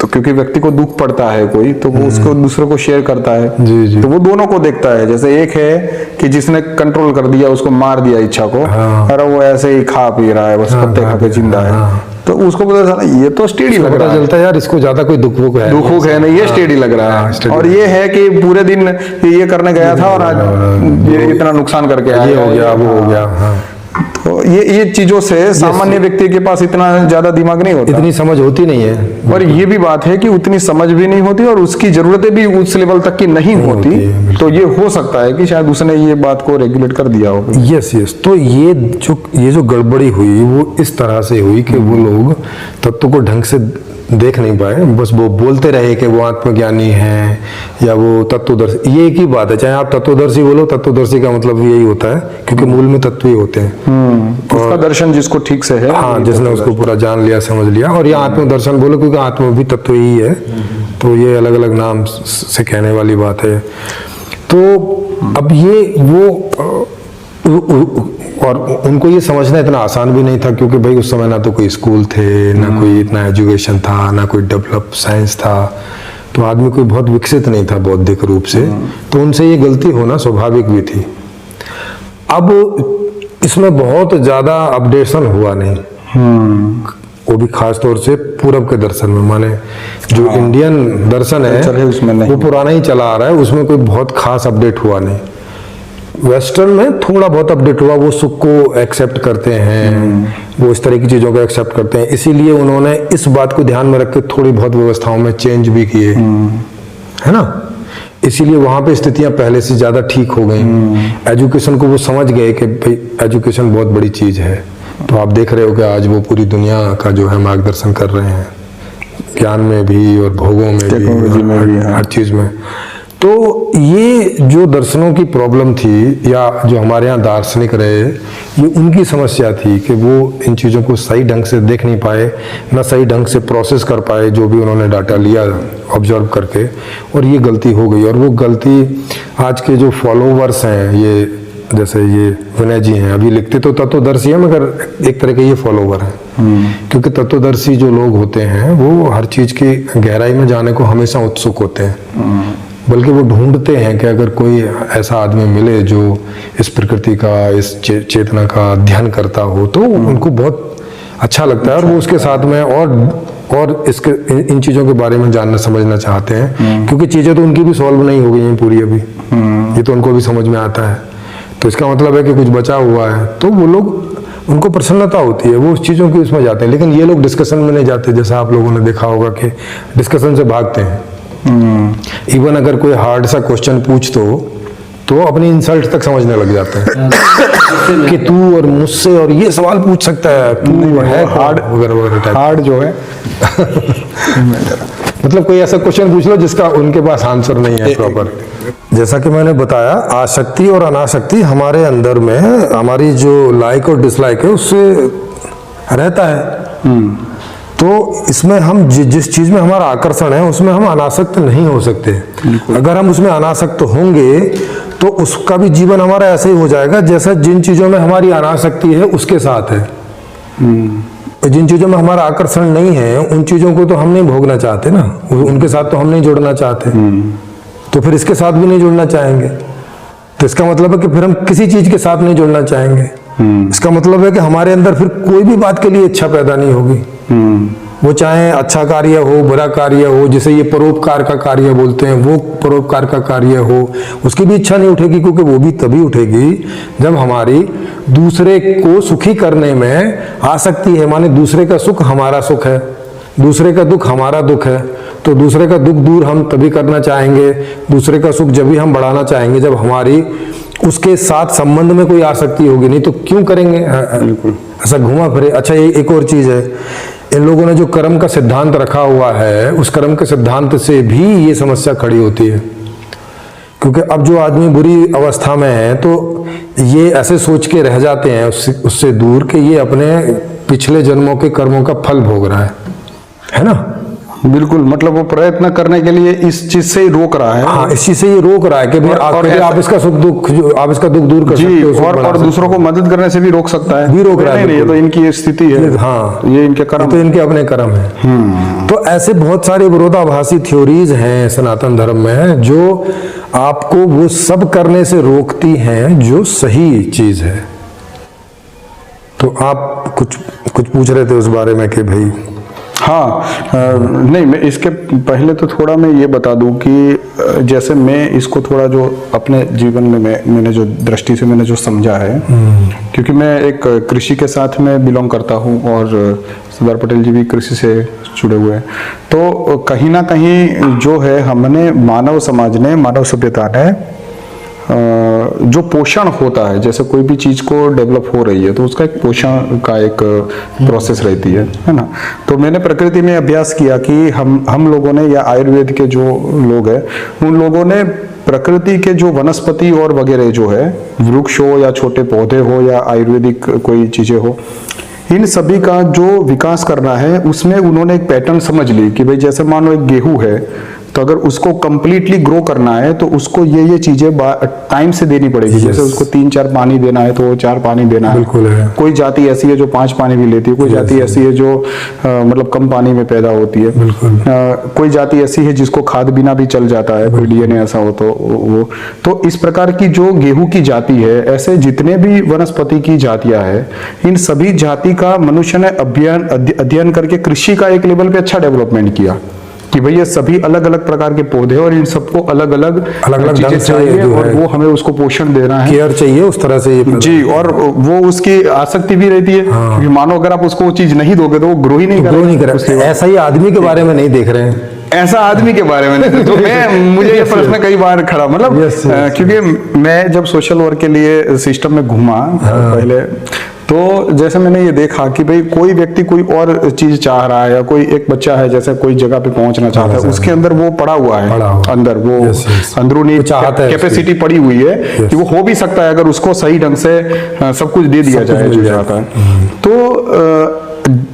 तो क्योंकि व्यक्ति को दुख पड़ता है कोई, तो वो उसको दूसरों को शेयर करता है। जी। तो वो दोनों को देखता है। जैसे एक है कि जिसने कंट्रोल कर दिया, उसको मार दिया इच्छा को, अरे वो ऐसे ही खा पी रहा है, बस पत्ते खा के जिंदा है, तो उसको पता चला ये तो स्टेडी लग रहा है, चलता है यार, इसको ज्यादा कोई दुख है नहीं, ये स्टेडी लग रहा है। और ये है कि पूरे दिन ये करने गया था और आज ये इतना नुकसान करके आया, ये हो गया, वो हो गया। तो ये चीजों से सामान्य व्यक्ति के पास इतना ज्यादा दिमाग नहीं होता, इतनी समझ होती नहीं है। और ये भी बात है कि उतनी समझ भी नहीं होती और उसकी जरूरतें भी उस लेवल तक की नहीं होती। तो ये हो सकता है कि शायद उसने ये बात को रेगुलेट कर दिया हो। यस। तो ये जो गड़बड़ी हुई वो इस तरह से हुई कि वो लोग तत्व को ढंग से देख नहीं पाए, बस वो बोलते रहे कि वो आत्मज्ञानी है या वो तत्वदर्शी। ये एक ही बात है, चाहे आप तत्वदर्शी बोलो, तत्वदर्शी का मतलब यही होता है, क्योंकि मूल में तत्व ही होते हैं। उसका दर्शन जिसको ठीक से है, हाँ, जिसने उसको पूरा जान लिया, समझ लिया। और ये आत्मदर्शन बोलो, क्योंकि आत्मा भी तत्व ही है, तो ये अलग अलग नाम से कहने वाली बात है। तो अब ये वो और उनको ये समझना इतना आसान भी नहीं था, क्योंकि भाई उस समय ना तो कोई स्कूल थे, ना कोई इतना एजुकेशन था, ना कोई डेवलप साइंस था, तो आदमी कोई बहुत विकसित नहीं था बौद्धिक रूप से, तो उनसे ये गलती होना स्वाभाविक भी थी। अब इसमें बहुत ज्यादा अपडेशन हुआ नहीं, वो भी खास तौर से पूरब के दर्शन में, माने जो इंडियन दर्शन है उसमें नहीं, वो पुराना ही चला आ रहा है, उसमें कोई बहुत खास अपडेट हुआ नहीं। वेस्टर्न में थोड़ा बहुत अपडेट हुआ, वो सुख को एक्सेप्ट करते हैं, वो इस तरह की चीजों को एक्सेप्ट करते हैं, इसीलिए उन्होंने इस बात को ध्यान में रख के थोड़ी बहुत व्यवस्थाओं में चेंज भी किए, है ना। इसीलिए वहां पे स्थितियां पहले से ज्यादा ठीक हो गई। एजुकेशन को वो समझ गए कि भाई एजुकेशन बहुत बड़ी चीज है, तो आप देख रहे हो कि आज वो पूरी दुनिया का जो है मार्गदर्शन कर रहे हैं, ज्ञान में भी और भोगों में भी, टेक्नोलॉजी में भी, हाँ। हर चीज़ में। तो ये जो दर्शनों की प्रॉब्लम थी, या जो हमारे यहाँ दार्शनिक रहे, ये उनकी समस्या थी कि वो इन चीज़ों को सही ढंग से देख नहीं पाए, ना सही ढंग से प्रोसेस कर पाए जो भी उन्होंने डाटा लिया ऑब्जर्व करके, और ये गलती हो गई। और वो गलती आज के जो फॉलोवर्स हैं, ये जैसे ये विनय जी हैं, अभी लिखते तो तत्वदर्शी हैं मगर एक तरह के ये फॉलोवर हैं, क्योंकि तत्वदर्शी जो लोग होते हैं वो हर चीज़ की गहराई में जाने को हमेशा उत्सुक होते हैं, बल्कि वो ढूंढते हैं कि अगर कोई ऐसा आदमी मिले जो इस प्रकृति का, इस चेतना का अध्ययन करता हो, तो उनको बहुत अच्छा लगता है और वो उसके साथ में और इसके इन चीज़ों के बारे में जानना समझना चाहते हैं, क्योंकि चीज़ें तो उनकी भी सॉल्व नहीं हो गई हैं पूरी अभी, ये तो उनको भी समझ में आता है। तो इसका मतलब है कि कुछ बचा हुआ है, तो वो लोग, उनको प्रसन्नता होती है, वो उस चीज़ों की उसमें जाते हैं। लेकिन ये लोग डिस्कशन में नहीं जाते, जैसा आप लोगों ने देखा होगा कि डिस्कशन से भागते हैं। इवन अगर कोई हार्ड सा क्वेश्चन पूछ तो अपनी इंसल्ट तक समझने लग जाते हैं कि तू और मुझसे और ये सवाल पूछ सकता है, तू है हार्ड वगैरह। हार्ड जो है मतलब कोई ऐसा क्वेश्चन पूछ लो जिसका उनके पास आंसर नहीं है प्रॉपर। जैसा कि मैंने बताया, आसक्ति और अनासक्ति हमारे अंदर में, हमारी जो लाइक और डिसलाइक है उससे रहता है। तो इसमें हम जिस चीज में हमारा आकर्षण है उसमें हम अनासक्त नहीं हो सकते। अगर हम उसमें अनासक्त होंगे तो उसका भी जीवन हमारा ऐसे ही हो जाएगा जैसा जिन चीजों में हमारी अनासक्ति है उसके साथ है। जिन चीजों में हमारा आकर्षण नहीं है उन चीजों को तो हम नहीं भोगना चाहते ना, उनके साथ तो हम नहीं जुड़ना चाहते, तो फिर इसके साथ भी नहीं जुड़ना चाहेंगे। तो इसका मतलब है कि फिर हम किसी चीज के साथ नहीं जुड़ना चाहेंगे। इसका मतलब है कि हमारे अंदर फिर कोई भी बात के लिए इच्छा पैदा नहीं होगी, वो चाहे अच्छा कार्य हो, बुरा कार्य हो, जिसे ये परोपकार का कार्य बोलते हैं, वो परोपकार का कार्य हो, उसकी भी इच्छा नहीं उठेगी, क्योंकि वो भी तभी उठेगी जब हमारी दूसरे को सुखी करने में आसक्ति है। माने दूसरे का सुख हमारा सुख है, दूसरे का दुख हमारा दुख है, तो दूसरे का दुख दूर हम तभी करना चाहेंगे, दूसरे का सुख जब भी हम बढ़ाना चाहेंगे जब हमारी उसके साथ संबंध में कोई आसक्ति होगी, नहीं तो क्यों करेंगे ऐसा घुमा फिरे। अच्छा, ये एक और चीज है, इन लोगों ने जो कर्म का सिद्धांत रखा हुआ है उस कर्म के सिद्धांत से भी ये समस्या खड़ी होती है, क्योंकि अब जो आदमी बुरी अवस्था में है तो ये ऐसे सोच के रह जाते हैं उससे दूर कि ये अपने पिछले जन्मों के कर्मों का फल भोग रहा है ना। बिल्कुल, मतलब वो प्रयत्न करने के लिए इस चीज से ही रोक रहा है। हाँ, इस चीज से ये रोक रहा है कि आप इसका सुख दुख, आप इसका दुख दूर कर सकते हो, और दूसरों को मदद करने से भी रोक सकता है, भी रोक रहा है। नहीं, ये तो इनकी स्थिति है। हाँ, ये इनके कर्म, तो इनके अपने कर्म है। तो ऐसे बहुत सारे विरोधाभासी थ्योरीज हैं सनातन धर्म में जो आपको वो सब करने से रोकती हैं जो सही चीज है। तो आप कुछ पूछ रहे थे उस बारे में कि भाई। हाँ, नहीं, मैं इसके पहले तो थोड़ा मैं ये बता दूं कि जैसे मैं इसको थोड़ा जो अपने जीवन में मैंने जो दृष्टि से मैंने जो समझा है, क्योंकि मैं एक कृषि के साथ में बिलोंग करता हूं और सरदार पटेल जी भी कृषि से जुड़े हुए हैं, तो कहीं ना कहीं जो है हमने मानव समाज ने, मानव सभ्यता ने जो पोषण होता है, जैसे कोई भी चीज को डेवलप हो रही है तो उसका एक पोषण का एक प्रोसेस रहती है ना। तो मैंने प्रकृति में अभ्यास किया कि हम लोगों ने, या आयुर्वेद के जो लोग हैं उन लोगों ने प्रकृति के जो वनस्पति और वगैरह जो है, वृक्ष हो या छोटे पौधे हो या आयुर्वेदिक कोई चीजें हो, इन सभी का जो विकास करना है उसमें उन्होंने एक पैटर्न समझ ली कि भाई जैसे मान लो एक गेहूं है, तो अगर उसको कंप्लीटली ग्रो करना है तो उसको ये चीजें टाइम से देनी पड़ेगी। जैसे उसको 3-4 पानी देना है तो 4 पानी देना है। बिल्कुल है। कोई जाति ऐसी है जो 5 पानी भी लेती है, कोई जाति ऐसी है जो मतलब कम पानी में पैदा होती है, कोई जाति ऐसी है जिसको खाद बिना भी चल जाता है, कोई डीएनए ऐसा हो तो वो। तो इस प्रकार की जो गेहूं की जाति है, ऐसे जितने भी वनस्पति की जातियां है, इन सभी जाति का मनुष्य ने अध्ययन करके कृषि का एक लेवल पे अच्छा डेवलपमेंट किया कि भाई ये सभी अलग अलग प्रकार के पौधे और इन सबको अलग अलग चीजें चाहिए और वो हमें उसको पोषण देना है, केयर चाहिए उस तरह से ये जी। और वो उसकी आसक्ति भी रहती है, क्योंकि मानो अगर आप उसको वो चीज नहीं दोगे तो वो ग्रो ही नहीं करेगा। ऐसा ही आदमी के बारे में नहीं देख रहे हैं, ऐसा आदमी के बारे में नहीं। तो मुझे ये प्रश्न कई बार खड़ा, मतलब क्योंकि मैं जब सोशल वर्क के लिए सिस्टम में घूमा पहले, तो जैसे मैंने ये देखा कि भाई कोई व्यक्ति कोई और चीज चाह रहा है, या कोई एक बच्चा है जैसे कोई जगह पे पहुंचना चाहता है, उसके अंदर वो पड़ा हुआ है, अंदर वो अंदरूनी कैपेसिटी पड़ी हुई है कि वो हो भी सकता है अगर उसको सही ढंग से सब कुछ दे दिया जाए जो चाहता है। तो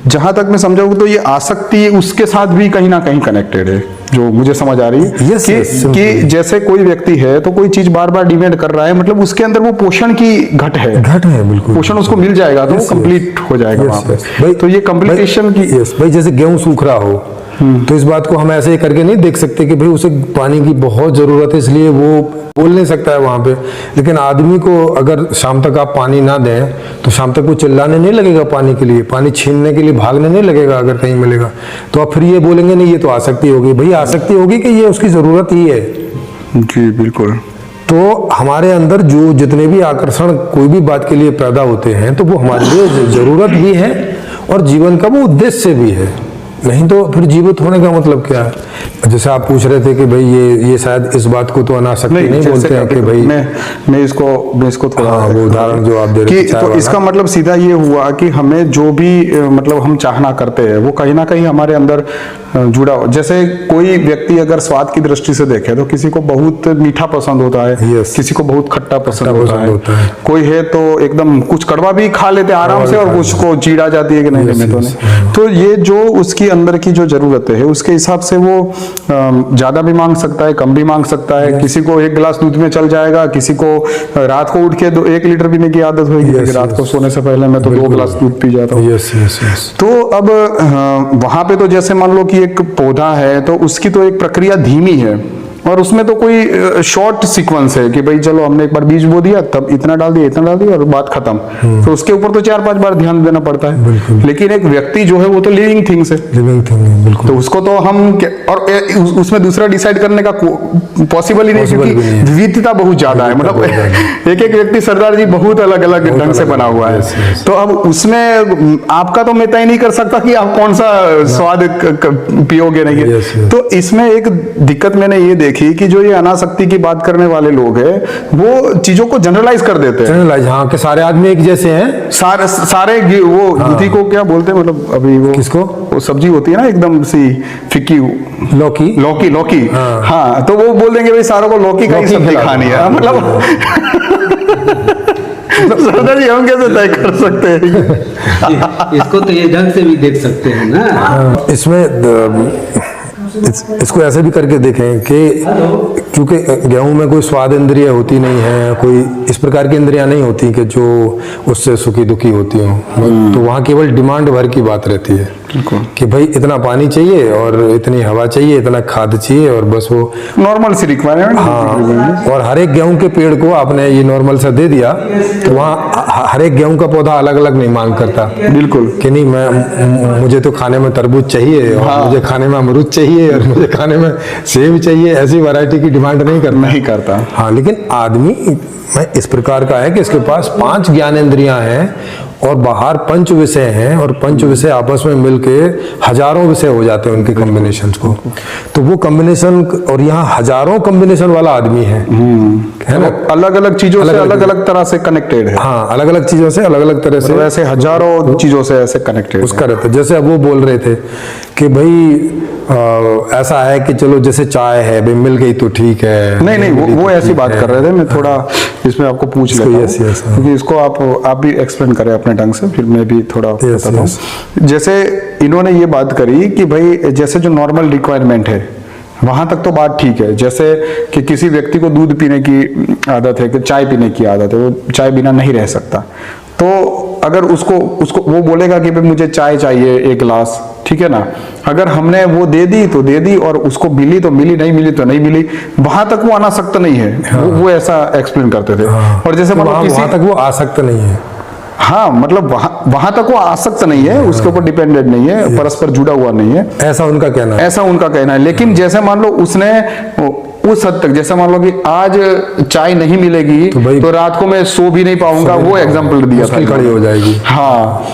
जहां तक मैं समझाऊँ तो ये आसक्ति उसके साथ भी कहीं ना कहीं कनेक्टेड है, जो मुझे समझ आ रही है कि जैसे कोई व्यक्ति है तो कोई चीज बार बार डिमांड कर रहा है, मतलब उसके अंदर वो पोषण की घट है बिल्कुल, पोषण उसको मिल जाएगा तो वो कंप्लीट हो जाएगा वहां पे भाई। तो ये कंप्लीटेशन की भाई जैसे गेहूं सूख रहा हो तो इस बात को हम ऐसे ही करके नहीं देख सकते कि भाई उसे पानी की बहुत जरूरत है इसलिए वो बोल नहीं सकता है वहां पे। लेकिन आदमी को अगर शाम तक आप पानी ना दें तो शाम तक वो चिल्लाने नहीं लगेगा पानी के लिए, पानी छीनने के लिए भागने नहीं लगेगा अगर कहीं मिलेगा। तो आप फिर ये बोलेंगे नहीं ये तो आसक्ति होगी, भाई आसक्ति होगी कि ये उसकी जरूरत ही है। जी बिल्कुल। तो हमारे अंदर जो जितने भी आकर्षण कोई भी बात के लिए पैदा होते हैं तो वो हमारे लिए जरूरत भी है और जीवन का वो उद्देश्य भी है, नहीं तो फिर जीवित होने का मतलब क्या है। जैसे आप पूछ रहे थे कि भाई ये शायद इस बात को तो अनासक्ति नहीं बोलते हैं कि भाई मैं इसको थोड़ा वो उदाहरण जो आप दे रहे थे तो इसका मतलब सीधा ये हुआ कि हमें जो भी मतलब हम चाहना करते हैं वो कहीं ना कहीं हमारे अंदर जुड़ा हो। जैसे कोई व्यक्ति अगर स्वाद की दृष्टि से देखे तो किसी को बहुत मीठा पसंद होता है, किसी को बहुत खट्टा पसंद होता है, कोई है तो एकदम कुछ कड़वा भी खा लेते आराम से और कुछ को चीड़ आ जाती है कि नहीं मैं तो नहीं। तो ये जो उसकी अंदर की जो जरूरत है उसके हिसाब से वो ज्यादा भी मांग सकता है, कम भी मांग सकता है। किसी को 1 गिलास दूध में चल जाएगा, किसी को रात को उठ के 1 लीटर पीने की आदत होगी, रात को सोने से पहले मैं तो 2 गिलास दूध पी जाता हूँ। तो अब वहां पे तो जैसे मान लो कि एक पौधा है तो उसकी तो एक प्रक्रिया धीमी है और उसमें तो कोई शॉर्ट सीक्वेंस है कि भाई चलो हमने एक बार बीज बो दिया तब इतना डाल दिया और बात खत्म। तो उसके ऊपर तो 4-5 बार ध्यान देना पड़ता है। लेकिन एक व्यक्ति जो है वो तो लिविंग थिंग्स है, बिल्कुल। तो उसको तो हम और उसमें दूसरा डिसाइड करने का पॉसिबल ही नहीं, क्योंकि विविधता बहुत ज्यादा है। मतलब एक व्यक्ति सरदार जी बहुत अलग अलग ढंग से बना हुआ है। तो अब उसमें आपका तो मैं तय नहीं कर सकता कि आप कौन सा स्वाद पियोगे नहीं। तो इसमें एक दिक्कत मैंने ये देखी कि जो ये अनासक्ति की बात करने वाले लोग हैं वो चीजों को जनरलाइज कर देते हैं। जनरलाइज, हाँ, कि सारे आदमी एक जैसे हैं, सारे वो दूधी को क्या बोलते हैं, मतलब अभी वो किसको, वो सब्जी होती है ना एकदम सी फिक्की, लौकी। हाँ, तो वो बोल देंगे भाई सारों को लौकी का ही सब्जी खानी है। मतलब सरदार जी हम कैसे तय कर सकते हैं इसको? तो ये ढंग से भी देख सकते हैं ना। इसमें इसको ऐसे भी करके देखें कि क्योंकि गेहूं में कोई स्वाद इंद्रिय होती नहीं है, कोई इस प्रकार की इंद्रियां नहीं होती कि जो उससे सुखी दुखी होती हों, तो वहाँ केवल डिमांड भर की बात रहती है कि भाई इतना पानी चाहिए और इतनी हवा चाहिए, इतना खाद चाहिए, और बस वो नॉर्मल सी रिक्वायरमेंट। हाँ, और हर एक गेहूं के पेड़ को आपने ये नॉर्मल सा दे दिया तो वहाँ हर एक गेहूं का पौधा अलग अलग नहीं मांग करता। बिल्कुल कि नहीं मुझे तो खाने में तरबूज चाहिए और मुझे खाने में अमरूद चाहिए और मुझे खाने में सेब चाहिए, ऐसी वैरायटी की डिमांड नहीं करता। हाँ, लेकिन आदमी में इस प्रकार का है कि इसके पास 5 ज्ञानेंद्रियां हैं और बाहर 5 विषय हैं, और 5 विषय आपस में मिलके हजारों विषय हो जाते हैं उनके कॉम्बिनेशंस को। तो वो कॉम्बिनेशन, और यहाँ हजारों कॉम्बिनेशन वाला आदमी है ना, अलग अलग चीजों से अलग अलग तरह से कनेक्टेड है। हाँ, अलग अलग चीजों से अलग अलग तरह से, वैसे हजारों चीजों से ऐसे कनेक्टेड उसका रहता है। जैसे अब वो बोल रहे थे कि भाई ऐसा है कि चलो जैसे चाय है भाई मिल गई तो ठीक है। नहीं वो ऐसी बात कर रहे थे। मैं थोड़ा इसमें आपको पूछ लेता हूं क्योंकि इसको आप भी एक्सप्लेन करें अपने ढंग से, फिर मैं भी थोड़ा बताता हूं। जैसे इन्होंने ये बात करी कि भाई जैसे जो नॉर्मल रिक्वायरमेंट है वहां तक तो बात ठीक है। जैसे कि किसी व्यक्ति को दूध पीने की आदत है, कि चाय पीने की आदत है, वो चाय बिना नहीं रह सकता, तो अगर उसको वो बोलेगा कि भाई मुझे चाय चाहिए 1 गिलास, ठीक है ना। अगर हमने वो दे दी तो दे दी, और उसको मिली तो मिली, नहीं मिली तो नहीं मिली, वहां तक वो अनासक्त नहीं है। हाँ। वो ऐसा एक्सप्लेन करते थे। हाँ। और जैसे मतलब वहां तक वो आसक्त नहीं है। हाँ, मतलब वहां तक वो आसक्त नहीं है, उसके ऊपर डिपेंडेंट नहीं है, परस्पर जुड़ा हुआ नहीं है, ऐसा उनका कहना है। लेकिन जैसे मान लो उसने उस हद तक, जैसे मान लो कि आज चाय नहीं मिलेगी तो रात को मैं सो भी नहीं पाऊंगा, वो एग्जांपल दिया था, खड़ी हो जाएगी। हाँ,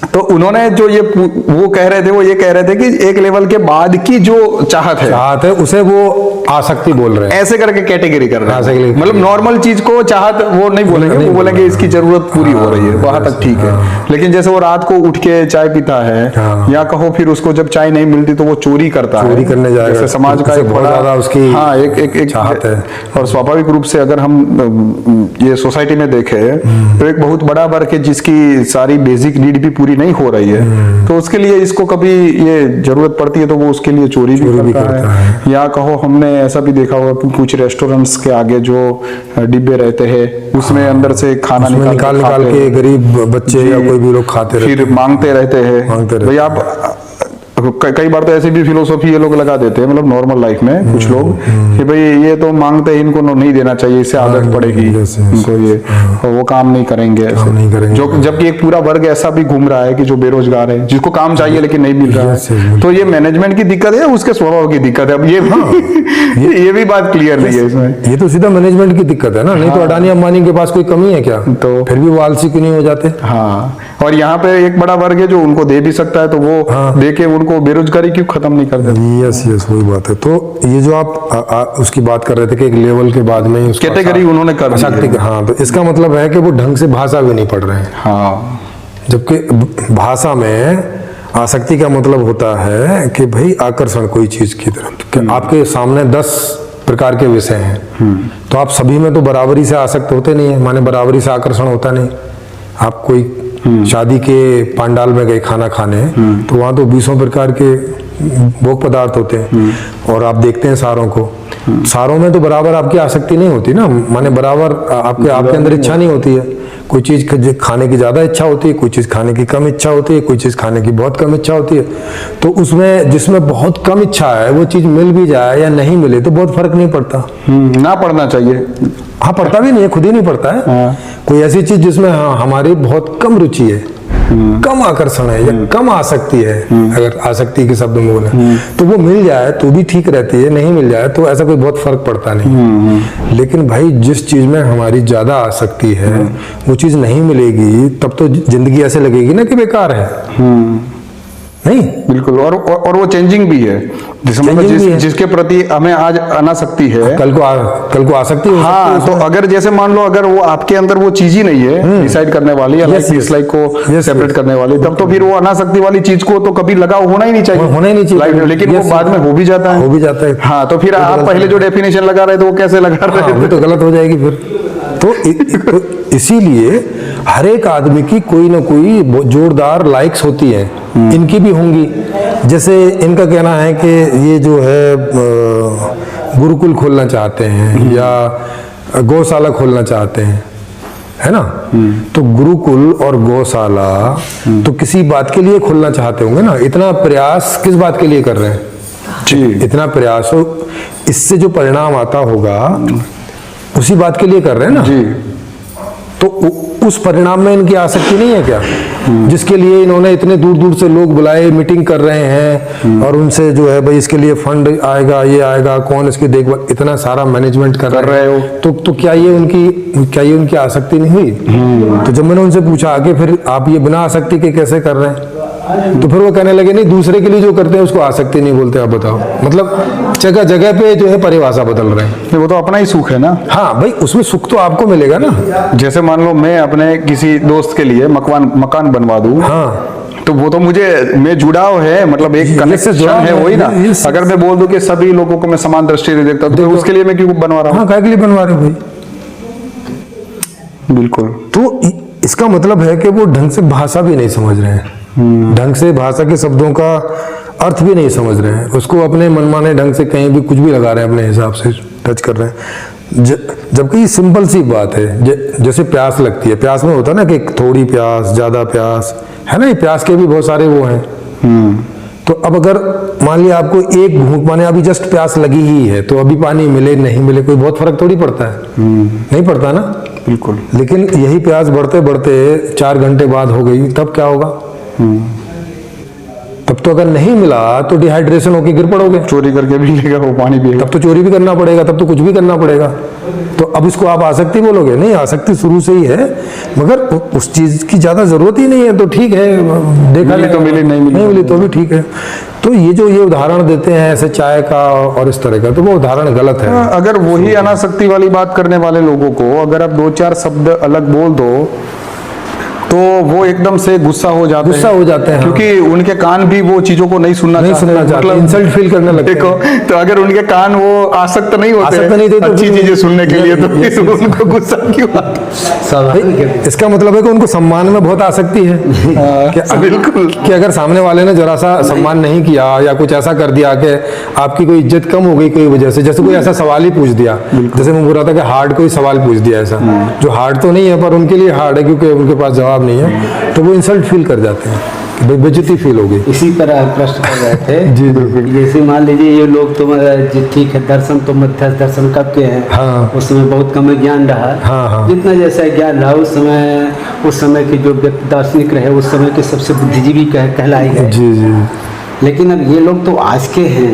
तो उन्होंने जो ये वो कह रहे थे, वो ये कह रहे थे कि एक लेवल के बाद की जो चाहत है उसे वो आसक्ति बोल रहे हैं, ऐसे करके कैटेगरी कर रहे आसक्ति। हैं। मतलब नॉर्मल चीज को चाहत वो नहीं बोलेंगे, वो बोलेंगे इसकी जरूरत पूरी हो रही है, वहां तक ठीक है। लेकिन जैसे वो रात को उठ के चाय पीता है, या कहो फिर उसको जब चाय नहीं मिलती तो वो चोरी करता है, चोरी करने जाएगा, जैसे समाज का एक बहुत बड़ा ज्यादा उसकी हाँ एक चाहत है। और स्वाभाविक रूप से अगर हम ये सोसाइटी में देखें तो एक बहुत बड़ा वर्ग है जिसकी सारी बेसिक नीड भी पूरी नहीं हो रही है, तो उसके लिए इसको कभी ये जरूरत पड़ती है तो वो उसके लिए चोरी भी करता है। या कहो हमने ऐसा भी देखा होगा कि कुछ रेस्टोरेंट्स के आगे जो डिब्बे रहते हैं उसमें अंदर से खाना निकाल के गरीब बच्चे या कोई भी लोग खाते रहते फिर मांगते रहते हैं। भाई आप कई बार तो ऐसे भी फिलोसॉफी ये लोग लगा देते हैं, मतलब नॉर्मल लाइफ में कुछ लोग कि भाई ये तो मांगते हैं, इनको नहीं देना चाहिए, इससे आदत पड़ेगी इनको, ये और वो काम नहीं करेंगे ऐसे। जो जबकि एक पूरा वर्ग ऐसा भी घूम रहा है कि जो बेरोजगार है, जिसको काम चाहिए लेकिन नहीं मिल रहा है। तो ये मैनेजमेंट की दिक्कत है, उसके स्वभाव की दिक्कत है। अब ये भी बात क्लियर नहीं है इसमें। ये तो सीधा मैनेजमेंट की दिक्कत है ना, नहीं तो अडानी अंबानी के पास कोई कमी है क्या? तो फिर भी वो आलसी क्यों नहीं हो जाते? हाँ, और यहाँ पे एक बड़ा वर्ग है जो उनको दे भी सकता है, तो वो दे के उनको बेरोजगारी क्यों खत्म नहीं कर देते? यस वही बात है। तो ये जो आप उसकी बात कर रहे थे कि एक लेवल के बाद में कैटेगरी उन्होंने कर दी है। हाँ, तो इसका मतलब है कि वो ढंग से भाषा भी नहीं पढ़ रहे हैं। हाँ, जबकि भाषा में आसक्ति का मतलब होता है कि भाई आकर्षण कोई चीज की तरफ, कि आपके सामने 10 प्रकार के विषय हैं, तो आप सभी में तो बराबरी से आसक्त होते नहीं है, माने बराबरी से आकर्षण होता नहीं। आप कोई शादी के पंडाल में गए खाना खाने, तो वहां तो 20 प्रकार के भोग पदार्थ होते हैं, और आप देखते हैं सारों को, सारों में तो बराबर आपकी आसक्ति नहीं होती ना, माने बराबर आपके अंदर इच्छा नहीं होती है। कोई चीज खाने की ज्यादा इच्छा होती है, कोई चीज खाने की कम इच्छा होती है, कोई चीज खाने की बहुत कम इच्छा होती है। तो उसमें जिसमें बहुत कम इच्छा है वो चीज मिल भी जाए या नहीं मिले तो बहुत फर्क नहीं पड़ता। ना पढ़ना चाहिए। हाँ, पड़ता भी नहीं है, खुद ही नहीं पड़ता है। हाँ। कोई ऐसी चीज जिसमें हमारी बहुत कम रुचि है, कम आकर्षण है या कम आसक्ति है, अगर आसक्ति के शब्द में बोले, तो वो मिल जाए तो भी ठीक रहती है, नहीं मिल जाए तो ऐसा कोई बहुत फर्क पड़ता नहीं। लेकिन भाई जिस चीज में हमारी ज्यादा आसक्ति है वो चीज नहीं मिलेगी, तब तो जिंदगी ऐसे लगेगी ना कि बेकार है। नहीं, बिल्कुल। और वो चेंजिंग भी है, जिसके प्रति हमें आज अनासक्ति है, कल को आसक्ति हो सकती है। हाँ, तो अगर जैसे मान लो अगर वो आपके अंदर वो चीज ही नहीं है डिसाइड करने वाली या डिसलाइक को सेपरेट करने वाली, तब तो फिर वो अनासक्ति वाली चीज को तो कभी लगाव होना ही नहीं चाहिए, लेकिन वो बाद में हो भी जाता है। हाँ, तो फिर आप पहले जो डेफिनेशन लगा रहे थे वो कैसे लगा रहे थे? तो गलत हो जाएगी फिर। तो इसीलिए हर एक आदमी की कोई ना कोई जोरदार लाइक्स होती है, इनकी भी होंगी। जैसे इनका कहना है कि ये जो है गुरुकुल खोलना चाहते हैं या गौशाला खोलना चाहते हैं, है ना? तो गुरुकुल और गौशाला तो किसी बात के लिए खोलना चाहते होंगे ना। इतना प्रयास किस बात के लिए कर रहे हैं जी? इतना प्रयास हो, इससे जो परिणाम आता होगा उसी बात के लिए कर रहे हैं ना जी। तो उस परिणाम में इनकी आसक्ति नहीं है क्या, जिसके लिए इन्होंने इतने दूर दूर से लोग बुलाए, मीटिंग कर रहे हैं, और उनसे जो है भाई इसके लिए फंड आएगा, ये आएगा, कौन इसकी देखभाल, इतना सारा मैनेजमेंट कर रहे हो, तो क्या ये उनकी आसक्ति नहीं हुई? तो जब मैंने उनसे पूछा कि फिर आप ये बिना आसक्ति के कैसे कर रहे हैं, तो फिर वो कहने लगे नहीं, दूसरे के लिए जो करते हैं उसको आसक्ति नहीं बोलते। आप बताओ, मतलब जगह जगह पे जो है परिभाषा बदल रहे हैं। वो तो अपना ही सुख है ना। हाँ भाई, उसमें सुख तो आपको मिलेगा ना। जैसे मान लो मैं अपने किसी दोस्त के लिए मकान बनवा दूं, हाँ, तो वो तो मैं जुड़ाव है, मतलब एक कनेक्शन है, वही ना। अगर मैं बोल दूं कि सभी लोगों को मैं समान दृष्टि से देखता हूं, तो उसके लिए मैं क्यों बनवा रहा हूँ? हाँ, क्या के लिए बनवा रहे हो भाई? बिल्कुल। तो इसका मतलब है कि वो ढंग से भाषा भी नहीं समझ रहे हैं, ढंग से भाषा के शब्दों का अर्थ भी नहीं समझ रहे हैं, उसको अपने मनमाने ढंग से कहीं भी कुछ भी लगा रहे हैं, अपने हिसाब से टच कर रहे हैं। जबकि सिंपल सी बात है, जैसे प्यास लगती है, प्यास में होता है ना कि थोड़ी प्यास, ज्यादा प्यास, है ना? प्यास के भी बहुत सारे वो हैं। तो अब अगर मान लिया आपको एक घूंट, माने अभी जस्ट प्यास लगी ही है, तो अभी पानी मिले नहीं मिले कोई बहुत फर्क थोड़ी पड़ता है, नहीं पड़ता ना। बिल्कुल। लेकिन यही प्यास बढ़ते बढ़ते 4 घंटे बाद हो गई, तब क्या होगा? तब तो अगर नहीं मिला तो डिहाइड्रेशन होके गिर पड़ोगे, चोरी करके भी लेगा वो पानी पिएगा। तब तो चोरी भी करना पड़ेगा, तब तो कुछ भी करना पड़ेगा। तो अब इसको आप आसक्ति बोलोगे? नहीं, आसक्ति शुरू से ही है, मगर उस चीज की ज्यादा जरूरत ही नहीं है, तो ठीक है, देखा मिली तो मिली, नहीं मिली तो भी ठीक है। तो ये जो ये उदाहरण देते हैं ऐसे चाय का और इस तरह का, तो वो उदाहरण गलत है। अगर वही अनासक्ति वाली बात करने वाले लोगों को अगर आप 2-4 शब्द अलग बोल दो तो वो एकदम से गुस्सा हो जाते हैं, क्योंकि उनके कान भी वो चीजों को नहीं सुनना चाहते, मतलब इंसल्ट फील करने लगते हैं। तो अगर उनके कान वो आसक्त नहीं होते तो अच्छी चीजें सुनने के लिए, तो फिर उनको गुस्सा क्यों आता? इसका मतलब है कि उनको सम्मान में बहुत आसक्ति है। बिल्कुल, कि अगर सामने वाले ने जरा सा सम्मान नहीं किया या कुछ ऐसा कर दिया कि आपकी कोई इज्जत कम हो गई कोई वजह से, जैसे कोई ऐसा सवाल ही पूछ दिया, जैसे मैं बोल रहा था कि हार्ड कोई सवाल पूछ दिया ऐसा, जो हार्ड तो नहीं है पर उनके लिए हार्ड है क्योंकि उनके पास जवाब नहीं है, तो वो इंसल्ट फील कर जाते हैं, बेइज्जती फील हो गई। इसी पर आप प्रश्न कर रहे थे। जी बिल्कुल। जैसे मान लीजिए ये लोग तो ठीक है, दर्शन तो मध्यस्थ दर्शन कब के हैं, हाँ। उस समय बहुत कम ज्ञान रहा, हाँ, हाँ। जितना जैसा ज्ञान रहा उस समय के जो व्यक्ति दार्शनिक रहे उस समय के सबसे बुद्धिजीवी कहलाए गए। जी जी। लेकिन अब ये लोग तो आज के हैं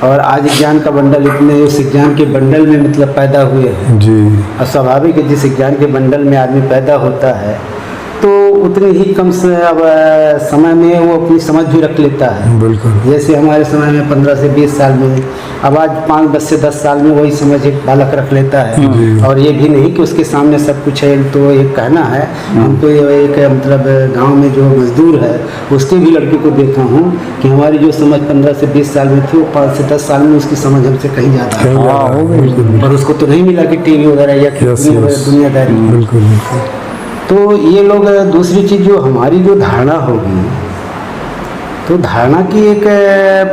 और आज ज्ञान का बंडल इतने उस ज्ञान के बंडल में मतलब पैदा हुए हैं जी। और स्वाभाविक है जिस ज्ञान के बंडल में आदमी पैदा होता है तो उतने ही कम से अब समय में वो अपनी समझ भी रख लेता है। बिल्कुल। जैसे हमारे समय में 15 से 20 साल में, अब आज 5 से 10 साल में वही समझ एक बालक रख लेता है। और ये भी नहीं कि उसके सामने सब कुछ है, तो एक कहना है। हम तो एक मतलब गांव में जो मजदूर है उसके भी लड़के को देखा हूँ कि हमारी जो समझ 15 से 20 साल में थी वो 5 से 10 साल में उसकी समझ हमसे कहीं ज़्यादा है। और उसको तो नहीं मिला कि टीवी वगैरह या दुनियादारी। बिल्कुल। तो ये लोग दूसरी चीज़ जो हमारी जो धारणा होगी, तो धारणा की एक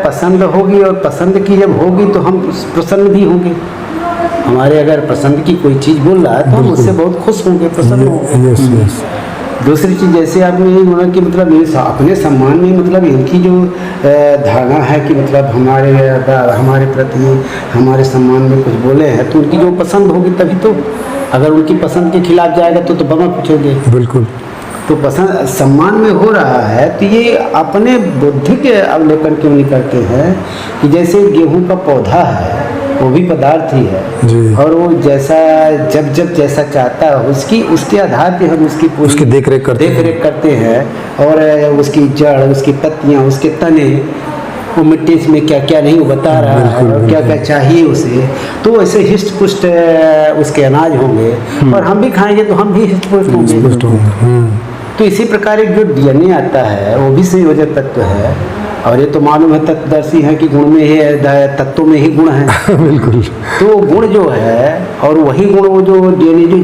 पसंद होगी और पसंद की जब होगी तो हम प्रसन्न भी होंगे। हमारे अगर पसंद की कोई चीज़ बोल रहा है तो हम उससे बहुत खुश होंगे, प्रसन्न होंगे। दूसरी चीज़ जैसे आपने यही बोला कि मतलब अपने सम्मान में मतलब इनकी जो धारणा है कि मतलब हमारे प्रति हमारे सम्मान में कुछ बोले हैं तो उनकी जो पसंद होगी तभी तो। अगर उनकी पसंद के खिलाफ जाएगा तो बमा पूछोगे। बिल्कुल। तो पसंद सम्मान में हो रहा है तो ये अपने बुद्धि के अवलोकन क्यों नहीं करते हैं कि जैसे गेहूं का पौधा है वो भी पदार्थ ही है जी। और वो जैसा जब जैसा चाहता है उसके आधार पे हम उसकी देख रेख करते हैं और उसकी जड़, उसकी पत्तियां, उसके तने, वो मिट्टी में क्या क्या नहीं वो बता रहा है और क्या क्या चाहिए उसे, तो ऐसे हिस्ट पुष्ट उसके अनाज होंगे और हम भी खाएंगे तो हम भी हिस्ट पुष्ट होंगे। तो इसी प्रकार एक जो डीएनए आता है वो भी संयोजक तत्व है और ये तो मालूम है तत्वदर्शी है कि गुण में ही तत्वों में ही गुण है। बिल्कुल। तो गुण जो है और वही गुण वो जो डीएनए जो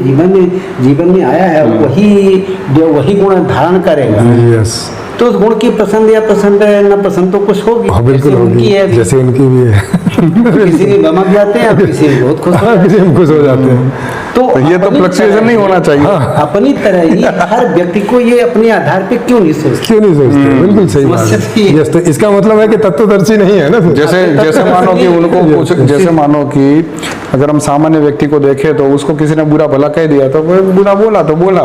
जीवन में आया है वही गुण धारण करेगा। यस। तो उस गुण की पसंद या पसंद है न पसंद तो कुछ होगी। बिल्कुल होगी, जैसे उनकी भी है। किसी भी बमक जाते हैं, किसी में बहुत खुश हो जाते हैं। तो ये तो फ्लक्चुएशन नहीं होना चाहिए। अपनी तरह ही हर व्यक्ति को ये अपने आधार पे क्यों नहीं सोचते? बिल्कुल सही बात है। तो इसका मतलब है कि तत्वदर्शी नहीं है ना। जैसे मानो कि उनको जैसे मानो कि अगर हम सामान्य व्यक्ति को देखें तो उसको किसी ने बुरा भला कह दिया तो वो बुरा बोला तो बोला,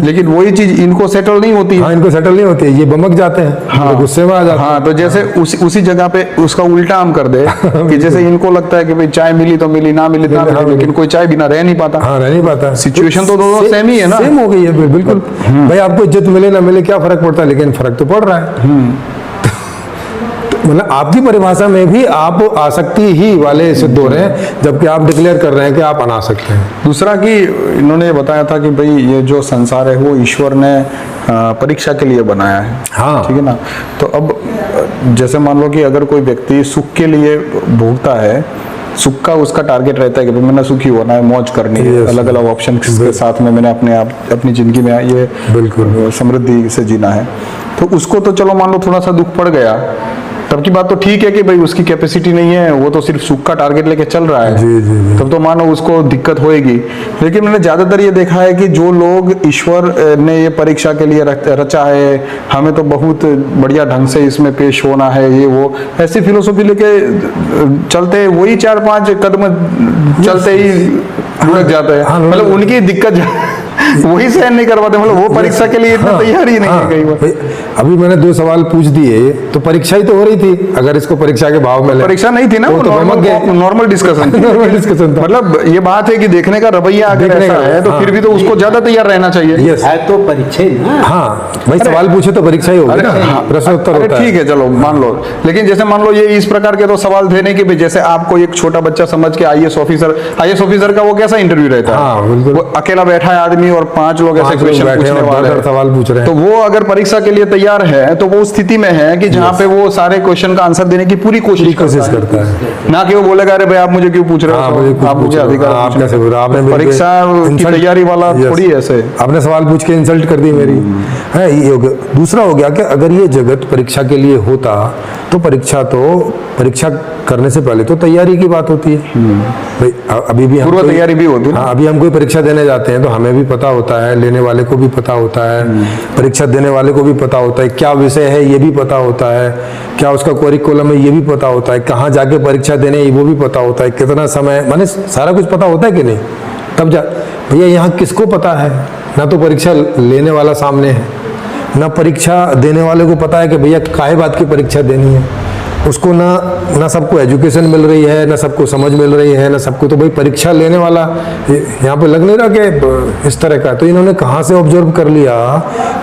लेकिन वही चीज इनको सेटल नहीं होती है। इनको सेटल नहीं होती है, ये बमक जाते हैं, गुस्से में आ जाते हैं। तो जैसे उसी जगह पे उसका उल्टा हम कर दे कि जैसे इनको लगता है कि भाई चाय मिली तो मिली, ना मिली ना मिली, लेकिन कोई चाय बिना रह नहीं पाता। रह नहीं पाता। सिचुएशन तो दोनों सेम ही है ना, सेम हो गई है बिल्कुल। भाई आपको इज्जत मिले ना मिले क्या फर्क पड़ता है, लेकिन फर्क तो पड़ रहा है। मतलब आपकी परिभाषा में भी आप आसक्ति ही वाले सिद्ध हो रहे हैं, जबकि आप डिक्लेयर कर रहे हैं कि आप अनासक्त हैं। दूसरा कि इन्होंने बताया था कि भाई ये जो संसार है वो ईश्वर ने परीक्षा के लिए बनाया है। हाँ। ठीक है ना। तो अब जैसे मान लो कि अगर कोई व्यक्ति सुख के लिए भोगता है, सुख का उसका टारगेट रहता है कि मैंने सुखी होना है, मौज करनी है, अलग अलग ऑप्शन के साथ में मैंने अपनी जिंदगी में ये बिल्कुल समृद्धि से जीना है, तो उसको तो चलो मान लो थोड़ा सा दुख पड़ गया, तब की बात तो ठीक है कि भाई उसकी कैपेसिटी नहीं है, वो तो सिर्फ सुख का टारगेट लेके चल रहा है। जी। तब तो मानो उसको दिक्कत होएगी। लेकिन मैंने ज्यादातर ये देखा है कि जो लोग ईश्वर ने ये परीक्षा के लिए रचा है, हमें तो बहुत बढ़िया ढंग से इसमें पेश होना है, ये वो ऐसी फिलोसॉफी लेके चलते, वही 4-5 कदम चलते ही लुढ़क जाते हैं। मतलब उनकी दिक्कत वही सहन नहीं कर पाते, मतलब वो परीक्षा के लिए इतना तैयार ही नहीं है कई बार। भाई, अभी मैंने 2 सवाल पूछ दिए तो परीक्षा ही तो हो रही थी। अगर इसको परीक्षा के भाव में ले, परीक्षा नहीं थी ना, वो नॉर्मल डिस्कशन नॉर्मल डिस्कशन था। मतलब ये बात है कि देखने का रवैया अगर ऐसा है तो फिर भी तो उसको ज्यादा तैयार रहना चाहिए। यस, है तो परीक्षा ही ना। हाँ भाई, सवाल पूछे तो परीक्षा ही होगी ना, प्रश्न उत्तर होता है। ठीक है चलो मान लो, लेकिन जैसे मान लो ये इस प्रकार के तो सवाल थे नहीं कि भाई जैसे आपको एक छोटा बच्चा समझ के आईएएस ऑफिसर का वो कैसा इंटरव्यू रहता है, हाँ, बिल्कुल। वो अकेला बैठा है आदमी और 5 लोग ऐसे क्वेश्चन पूछने वाले हैं, सवाल पूछ रहे हैं। तो वो अगर परीक्षा के लिए तैयार है तो वो स्थिति में है कि जहाँ पे वो सारे क्वेश्चन का आंसर देने की पूरी कोशिश करता है, ना कि वो बोलेगा अरे भाई आप मुझे क्यों पूछ रहे हो, आप मुझे अधिकार, आप कैसे बोल रहे हो, आपने परीक्षा की तैयारी वाला थोड़ी ऐसे आपने सवाल पूछ के इंसल्ट कर दी मेरी, है ये हो गया। दूसरा हो गया कि अगर ये जगत परीक्षा के लिए होता तो परीक्षा करने से पहले तो तैयारी की बात होती है भाई। अभी भी पूर्व तैयारी भी होती है। हाँ, अभी हम कोई परीक्षा देने जाते हैं तो हमें भी पता होता है, लेने वाले को भी पता होता है, परीक्षा देने वाले को भी पता होता है क्या विषय है ये भी पता होता है, क्या उसका करिकुलम है ये भी पता होता है, कहाँ जाके परीक्षा देने वो भी पता होता है, कितना समय, माने सारा कुछ पता होता है कि नहीं। तब जा भैया यहाँ किसको पता है, ना तो परीक्षा लेने वाला सामने है, ना परीक्षा देने वाले को पता है कि भैया काहे बात की परीक्षा देनी है उसको, ना सबको एजुकेशन मिल रही है, ना सबको समझ मिल रही है, ना सबको। तो भाई परीक्षा लेने वाला यहाँ पे लग नहीं रहा कि इस तरह का। तो इन्होंने कहाँ से ऑब्जर्व कर लिया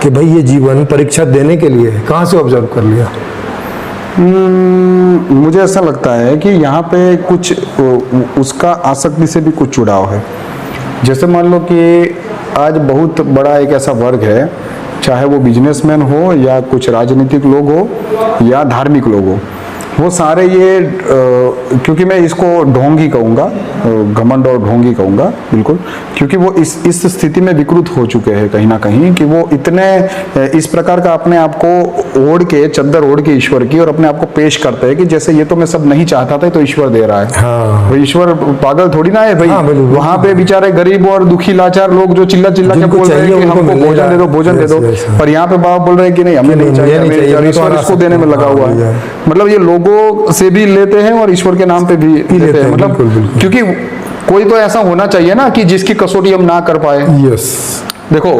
कि भाई ये जीवन परीक्षा देने के लिए है, कहाँ से ऑब्जर्व कर लिया? मुझे ऐसा लगता है कि यहाँ पे कुछ उसका आसक्ति से भी कुछ जुड़ाव है। जैसे मान लो कि आज बहुत बड़ा एक ऐसा वर्ग है, चाहे वो बिजनेसमैन हो या कुछ राजनीतिक लोग हो या धार्मिक लोग हो, वो सारे ये क्योंकि मैं इसको ढोंग ही कहूँगा, घमंड और ढोंग ही कहूँगा बिल्कुल, क्योंकि वो इस स्थिति में विकृत हो चुके हैं कहीं ना कहीं कि वो इतने इस प्रकार का अपने आप को ओढ़ के, चद्दर ओढ़ के ईश्वर की, और अपने आप को पेश करते हैं कि जैसे ये तो मैं सब नहीं चाहता था तो ईश्वर दे रहा है। हाँ। भाई ईश्वर पागल थोड़ी ना है भाई। हाँ, वहां पे बेचारे गरीब और दुखी लाचार लोग जो चिल्ला चिल्ला के बोल रहे हैं कि हमको भोजन दे दो, पर यहाँ पे बाबा बोल रहे हैं कि नहीं हमें नहीं चाहिए, ईश्वर इसको देने में लगा हुआ है। मतलब ये लोगों से भी लेते हैं और ईश्वर के नाम पे भी लेते हैं। मतलब क्योंकि कोई तो ऐसा होना चाहिए ना कि जिसकी कसौटी हम ना कर पाए। यस, देखो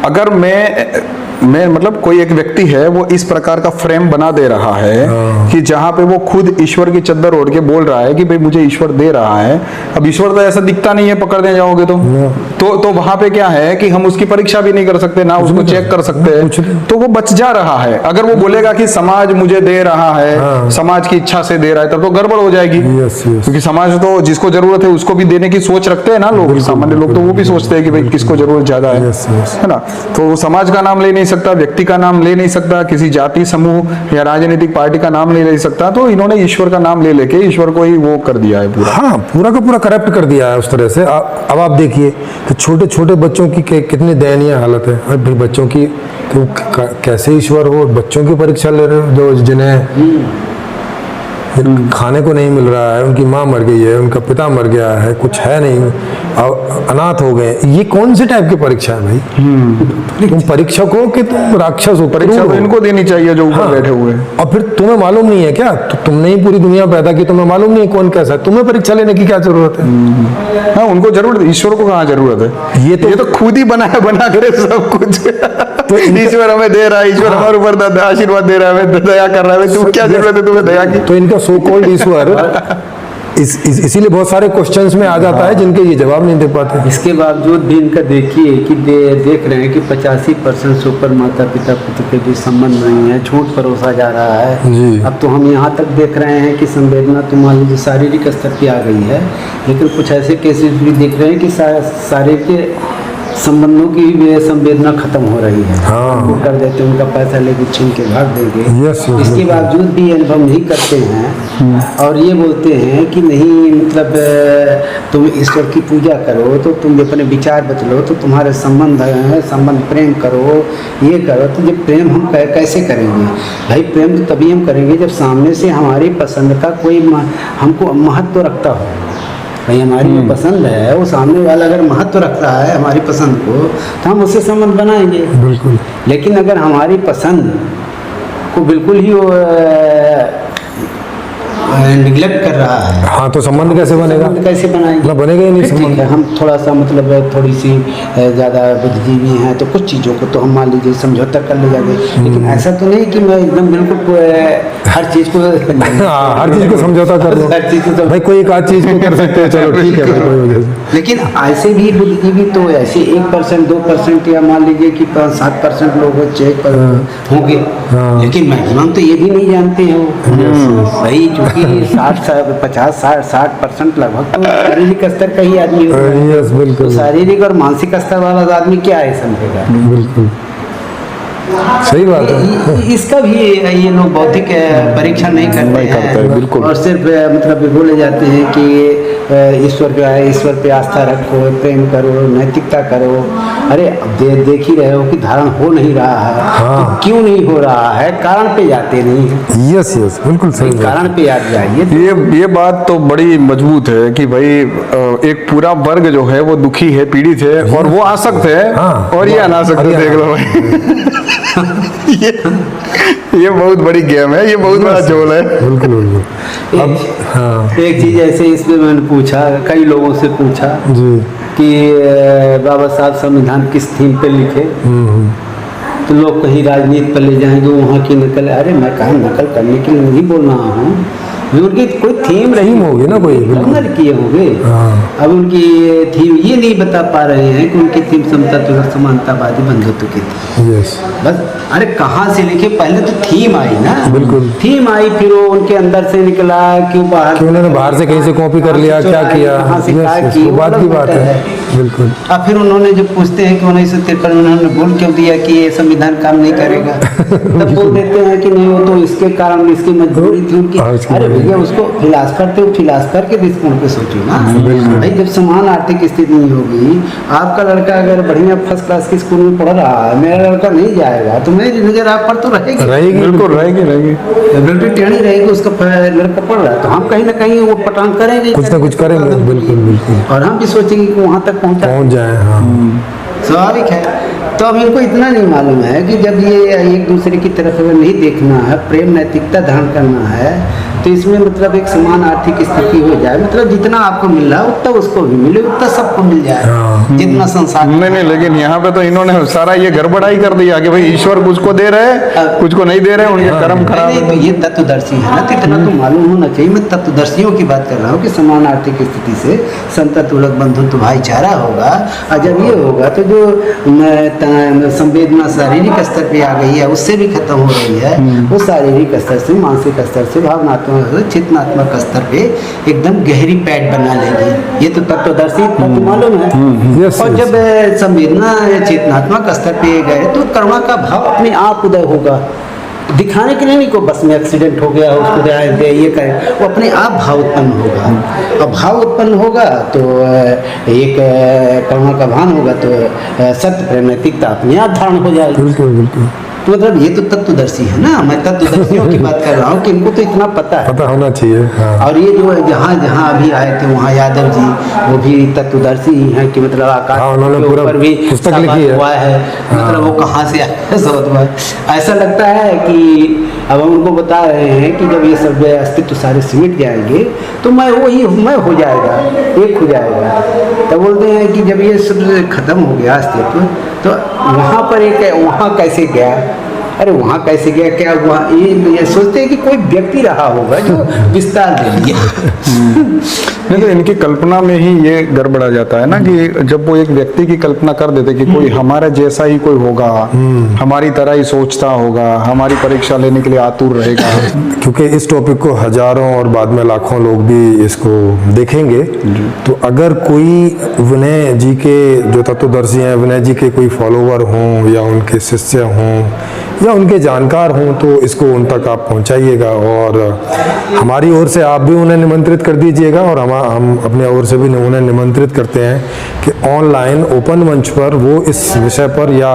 अगर मैं मतलब कोई एक व्यक्ति है वो इस प्रकार का फ्रेम बना दे रहा है कि जहां पे वो खुद ईश्वर की चद्दर ओढ़ के बोल रहा है कि भाई मुझे ईश्वर दे रहा है, अब ईश्वर तो ऐसा दिखता नहीं है पकड़ने जाओगे तो वहां पे क्या है कि हम उसकी परीक्षा भी नहीं कर सकते, ना उसको चेक कर सकते हैं, तो वो बच जा रहा है। अगर वो बोलेगा कि समाज मुझे दे रहा है, समाज की इच्छा से दे रहा है, तब तो गड़बड़ हो जाएगी। क्योंकि समाज तो जिसको जरूरत है उसको भी देने की सोच रखते हैं ना लोग, सामान्य लोग तो वो भी सोचते हैं कि भाई किसको जरूरत ज्यादा है ना। तो समाज का नाम ले नहीं सकता, व्यक्ति का नाम ले नहीं सकता, किसी जाति समूह या राजनीतिक पार्टी का नाम ले सकता, तो इन्होंने ईश्वर का नाम ले लेके ईश्वर को ही वो कर दिया है पूरा। हाँ, पूरा का पूरा करप्ट कर दिया है उस तरह से। अब आप देखिए कि छोटे छोटे बच्चों की कितनी दयनीय हालत है। अब बच्चों की तो कैसे ईश्वर हो, बच्चों की परीक्षा ले रहे हो जो जिन्हें खाने को नहीं मिल रहा है, उनकी माँ मर गई है, उनका पिता मर गया है, कुछ है नहीं, अनाथ हो गए। ये कौन से टाइप की परीक्षा है भाई? तुम परीक्षक हो कि तुम राक्षस हो? परीक्षा तो इनको देनी चाहिए जो ऊपर बैठे हुए हैं। और फिर तुम्हें मालूम नहीं है क्या? तुमने ही पूरी दुनिया पैदा की, तुम्हें मालूम नहीं है कौन कैसा है? तुम्हें परीक्षा लेने की क्या जरूरत है? हाँ, उनको जरूरत, ईश्वर को कहाँ जरूरत है? ये तो खुद ही बना करे सब कुछ। तो ईश्वर हमें दे रहा है, ईश्वर हमारे ऊपर आशीर्वाद दे रहा है, हमें दया कर रहा है, तुम क्या जरूरत है तुम्हें दया की? तो इनका सो कॉल्ड ईश्वर इसीलिए बहुत सारे क्वेश्चंस में आ जाता है जिनके ये जवाब नहीं दे पाते। इसके बावजूद भी इनका देखिए कि देख रहे हैं कि 85% से ऊपर माता पिता पुत्र के बीच संबंध नहीं है, झूठ परोसा जा रहा है जी। अब तो हम यहाँ तक देख रहे हैं कि संवेदना तो मान लीजिए शारीरिक स्तर पे आ गई है, लेकिन कुछ ऐसे केसेस भी देख रहे हैं कि शारीरिक संबंधों की भी संवेदना खत्म हो रही है। हाँ। वो कर देते हैं, उनका पैसा लेके छीन के भाग देंगे। यस, इसके बावजूद भी अनुभव नहीं करते हैं और ये बोलते हैं कि नहीं मतलब तुम ईश्वर की पूजा करो तो तुम अपने विचार बदलो, तो तुम्हारे संबंध है, संबंध प्रेम करो, ये करो। तो जब प्रेम हम कैसे करेंगे भाई? प्रेम तो तभी हम करेंगे जब सामने से हमारी पसंद का कोई हमको महत्व रखता हो। भाई हमारी जो पसंद है वो सामने वाला अगर महत्व रख रहा है हमारी पसंद को, तो हम उससे संबंध बनाएंगे बिल्कुल। लेकिन अगर हमारी पसंद को बिल्कुल ही निगलेक्ट कर रहा है, हाँ तो संबंध कैसे बनेगा? संबंध कैसे बनाएंगे? ना बनेगा ही नहीं फिर ठीक संबंध। है, हम थोड़ा सा मतलब थोड़ी सी ज़्यादा बुद्धिजीवी हैं तो कुछ चीज़ों को तो हम मान लीजिए समझौता कर ले जाएंगे, लेकिन ऐसा तो नहीं कि मैं एकदम बिल्कुल हर चीज़ को हाँ, हर चीज को समझौता कर लो हर चीज़ को भाई, कोई एक आध चीज को कर सकते हो, चलो ठीक है भाई, कोई वजह से। लेकिन ऐसे भी बुद्धिजीवी तो ऐसे 1% 2% या मान लीजिए कि 5-7% लोग होंगे, लेकिन मैक्सिमम तो ये भी नहीं जानते हो भाई, चूंकि 50-60% लगभग तो शारीरिक स्तर का ही आदमी होता है। यस तो बिल्कुल शारीरिक और मानसिक स्तर वाला आदमी क्या है समझेगा? बिल्कुल सही बात है। इसका भी ये लोग बौद्धिक परीक्षण नहीं करते हैं, बिल्कुल। और सिर्फ मतलब बोले जाते हैं कि ईश्वर पे आए, ईश्वर पे आस्था रखो, प्रेम करो, नैतिकता करो। अरे अब देख ही रहे हो कि धारण हो नहीं रहा है, हाँ। तो क्यों नहीं हो रहा है? कारण पे जाते नहीं है, यस यस बिल्कुल सही बात। कारण पे याद जाइए। ये बात तो बड़ी मजबूत है कि भाई एक पूरा वर्ग जो है वो दुखी है, पीड़ित है, और वो आसक्त है, हाँ। और ये अनासक्त है। देख लो भाई ये बहुत बड़ी गेम है, ये बहुत बड़ा झोल है। बिल्कुल बिल्कुल। अब हाँ एक चीज ऐसे इसमें मैंने पूछा, कई लोगों से पूछा जी, कि बाबा साहब संविधान किस थीम पे लिखे, तो लोग कहीं राजनीति पर ले जाएंगे, वहाँ की नकल। अरे मैं कहा नकल करने के लिए नहीं बोल रहा हूँ, उनकी कोई थीम रही होगी ना कोई, नकल किए होंगे। हाँ। अब उनकी थीम ये नहीं बता पा रहे हैं कि उनकी थीम समता समानतावादी बंधुत्व की थी। यस बस अरे कहाँ से लिखे? पहले तो थीम आई ना, बिल्कुल। थीम आई, फिर वो उनके अंदर से निकला, क्यों बाहर, कि उन्होंने बाहर से कहीं से कॉपी कर लिया, क्या किया, कहाँ से क्या यस की, वो वो बात अलग की बात मैटर है। है। बिल्कुल। अब फिर उन्होंने जब पूछते हैं कि 1953 में उन्होंने बोल क्यों दिया कि ये संविधान काम नहीं करेगा, तब बोल देते हैं कि नहीं वो तो इसके कारण, इसकी मजबूरी थी उनकी। हाँ, इसकी अरे मजबूरी। भैया उसको फिलासफर के दृष्टिकोण पे सोचो ना भाई। जब समान आर्थिक स्थिति नहीं होगी, आपका लड़का अगर बढ़िया फर्स्ट क्लास की स्कूल में पढ़ रहा है, मेरा लड़का नहीं जाएगा, तो मेरी नजर आप पर तो रहेगी, बिल्कुल रहेगी। बिल्कुल टेढ़ी रहेगी। उसका लड़का पढ़ रहा है तो हम कहीं ना कहीं वो पटान करेंगे, कुछ ना कुछ करेंगे, बिल्कुल बिल्कुल, और हम भी सोचेंगे कि वहाँ तक पहुंच जाए। हाँ स्वाभाविक है। तो अब इनको इतना नहीं मालूम है कि जब ये एक दूसरे की तरफ अगर नहीं देखना है, प्रेम नैतिकता धारण करना है, तो इसमें मतलब एक समान आर्थिक स्थिति हो जाए, मतलब जितना आपको मिल रहा है उतना उसको भी मिले, उतना सबको मिल जाए, जितना संसार। नहीं, लेकिन यहाँ पे तो इन्होंने सारा ये गड़बड़ाई कर दिया कि भाई ईश्वर कुछ को दे रहे हैं, कुछ को नहीं दे रहे हैं, उनके कर्म खराब नहीं, तो ये तत्वदर्शी है ना, तो इतना तो मालूम होना चाहिए। मैं तत्वदर्शियों की बात कर रहा हूँ कि समान आर्थिक स्थिति से संततुलक बंधुत्व भाईचारा होगा, और जब ये होगा तो जो संवेदना शारीरिक स्तर पे आ गई है उससे भी खत्म हो रही है, वो शारीरिक स्तर से, मानसिक स्तर से, भावनात्मक, चेतनात्मक स्तर पे एकदम गहरी पैठ बना लेगी। ये तो तत्वदर्शी तत्व मालूम है। यस, और जब संवेदना चेतनात्मक स्तर पे गए तो करुणा का भाव अपने आप उदय होगा, दिखाने के लिए नहीं को बस में एक्सीडेंट हो गया उसको दे ये करे, वो अपने आप भाव उत्पन्न होगा। और भाव उत्पन्न होगा तो एक करुणा का भान होगा, तो सत्य प्रेम नैतिकता अपने आप धारण हो जाएगी। बिल्कुल बिल्कुल। तो मतलब ये तो तत्वदर्शी है ना, मैं तत्वदर्शियों की बात कर रहा हूँ कि इनको तो इतना पता है। पता होना चाहिए। हाँ। और ये जो जहाँ जहाँ अभी आए थे वहाँ यादव जी वो भी तत्वदर्शी ही हैं कि मतलब आकाश हाँ, उन्होंने के पूरा ऊपर भी पुस्तक सवाल लिखी है। हुआ है, मतलब वो कहाँ से आया सब हुआ है। ऐसा लगता है कि अब हम उनको बता रहे हैं कि जब ये सब अस्तित्व सारे सिमट जाएंगे तो मैं हो जाएगा, एक हो जाएगा। तब बोलते हैं कि जब ये सब खत्म हो गया अस्तित्व तो वहाँ पर एक वहाँ कैसे गया, अरे वहाँ कैसे गया, क्या हुआ, ये सोचते हैं कि कोई व्यक्ति रहा होगा जो विस्तार दे दिया। नहीं तो इनकी कल्पना में ही ये गड़बड़ा जाता है ना, कि जब वो एक व्यक्ति की कल्पना कर देते कि कोई हमारे जैसा ही कोई होगा, हमारी तरह ही सोचता होगा, हमारी परीक्षा लेने के लिए आतुर रहेगा। क्योंकि इस टॉपिक को हजारों और बाद में लाखों लोग भी इसको देखेंगे, तो अगर कोई विनय जी के जो तत्वदर्शी हैं, विनय जी के कोई फॉलोवर हों या उनके शिष्य हों या उनके जानकार हों, तो इसको उन तक आप पहुंचाइएगा, और हमारी ओर से आप भी उन्हें निमंत्रित कर दीजिएगा, और हम अपने ओर से भी उन्हें निमंत्रित करते हैं कि ऑनलाइन ओपन मंच पर वो इस विषय पर या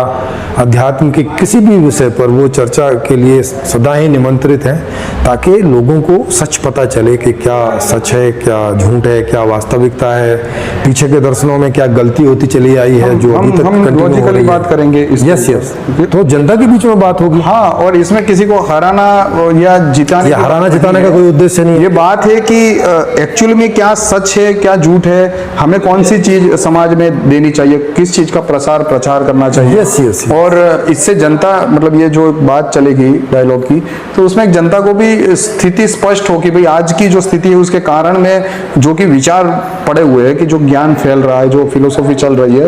अध्यात्म के किसी भी विषय पर वो चर्चा के लिए सदा ही निमंत्रित हैं, ताकि लोगों को सच पता चले कि क्या सच है, क्या झूठ है, क्या वास्तविकता है, पीछे के दर्शनों में क्या गलती होती चली आई है जो अभी तक हम कंटिन्यू हो लॉजिकली रही है। बात करेंगे इस यस, तो जनता के बीच में बात होगी। हाँ, और इसमें किसी को हराना या जिताने या हराना जिताने का कोई उद्देश्य नहीं है। ये बात है कि एक्चुअल में क्या सच है क्या झूठ है, हमें कौन सी चीज समाज में देनी चाहिए, किस चीज का प्रचार करना चाहिए। Yes, yes, yes. और इससे जनता, मतलब ये जो बात चलेगी डायलॉग की, तो उसमें एक जनता को भी स्थिति स्पष्ट हो कि भाई आज की जो स्थिति है उसके कारण में जो कि विचार पड़े हुए हैं, कि जो ज्ञान फैल रहा है, जो फिलोसॉफी चल रही है,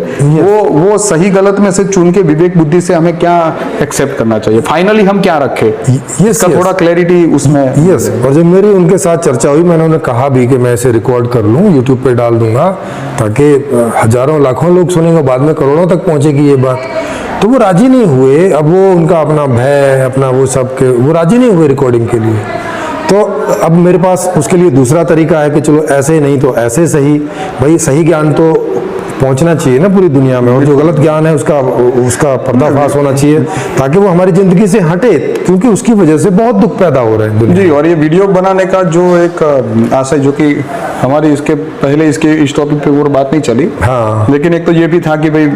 वो सही गलत में से चुन के विवेक बुद्धि से हमें क्या एक्सेप्ट करना चाहिए, फाइनली हम क्या रखें, इसका थोड़ा क्लैरिटी उसमें। यस, और जब मेरी उनके साथ चर्चा हुई, मैंने उन्हें कहा भी कि मैं इसे रिकॉर्ड कर लूँ, यूट्यूब पे डाल दूंगा, ताकि हजारों लाखों लोग सुनेंगे, बाद में करोड़ों तक पहुंचेगी ये बात। तो वो राजी नहीं हुए। अब वो उनका अपना भय, अपना वो सब के, वो राजी नहीं हुए रिकॉर्डिंग के लिए। तो अब मेरे पास उसके लिए दूसरा तरीका है कि चलो ऐसे नहीं तो ऐसे सही, भाई सही ज्ञान तो पहुंचना चाहिए ना पूरी दुनिया में, और जो गलत ज्ञान है उसका पर्दाफाश होना चाहिए, ताकि वो हमारी जिंदगी से हटे, क्योंकि उसकी वजह से बहुत दुख पैदा हो रहे हैं दुनिया जी। और ये वीडियो बनाने का जो एक आशय, जो कि हमारी इसके पहले इस टॉपिक पे वो बात नहीं चली, हाँ। लेकिन एक तो ये भी था कि भाई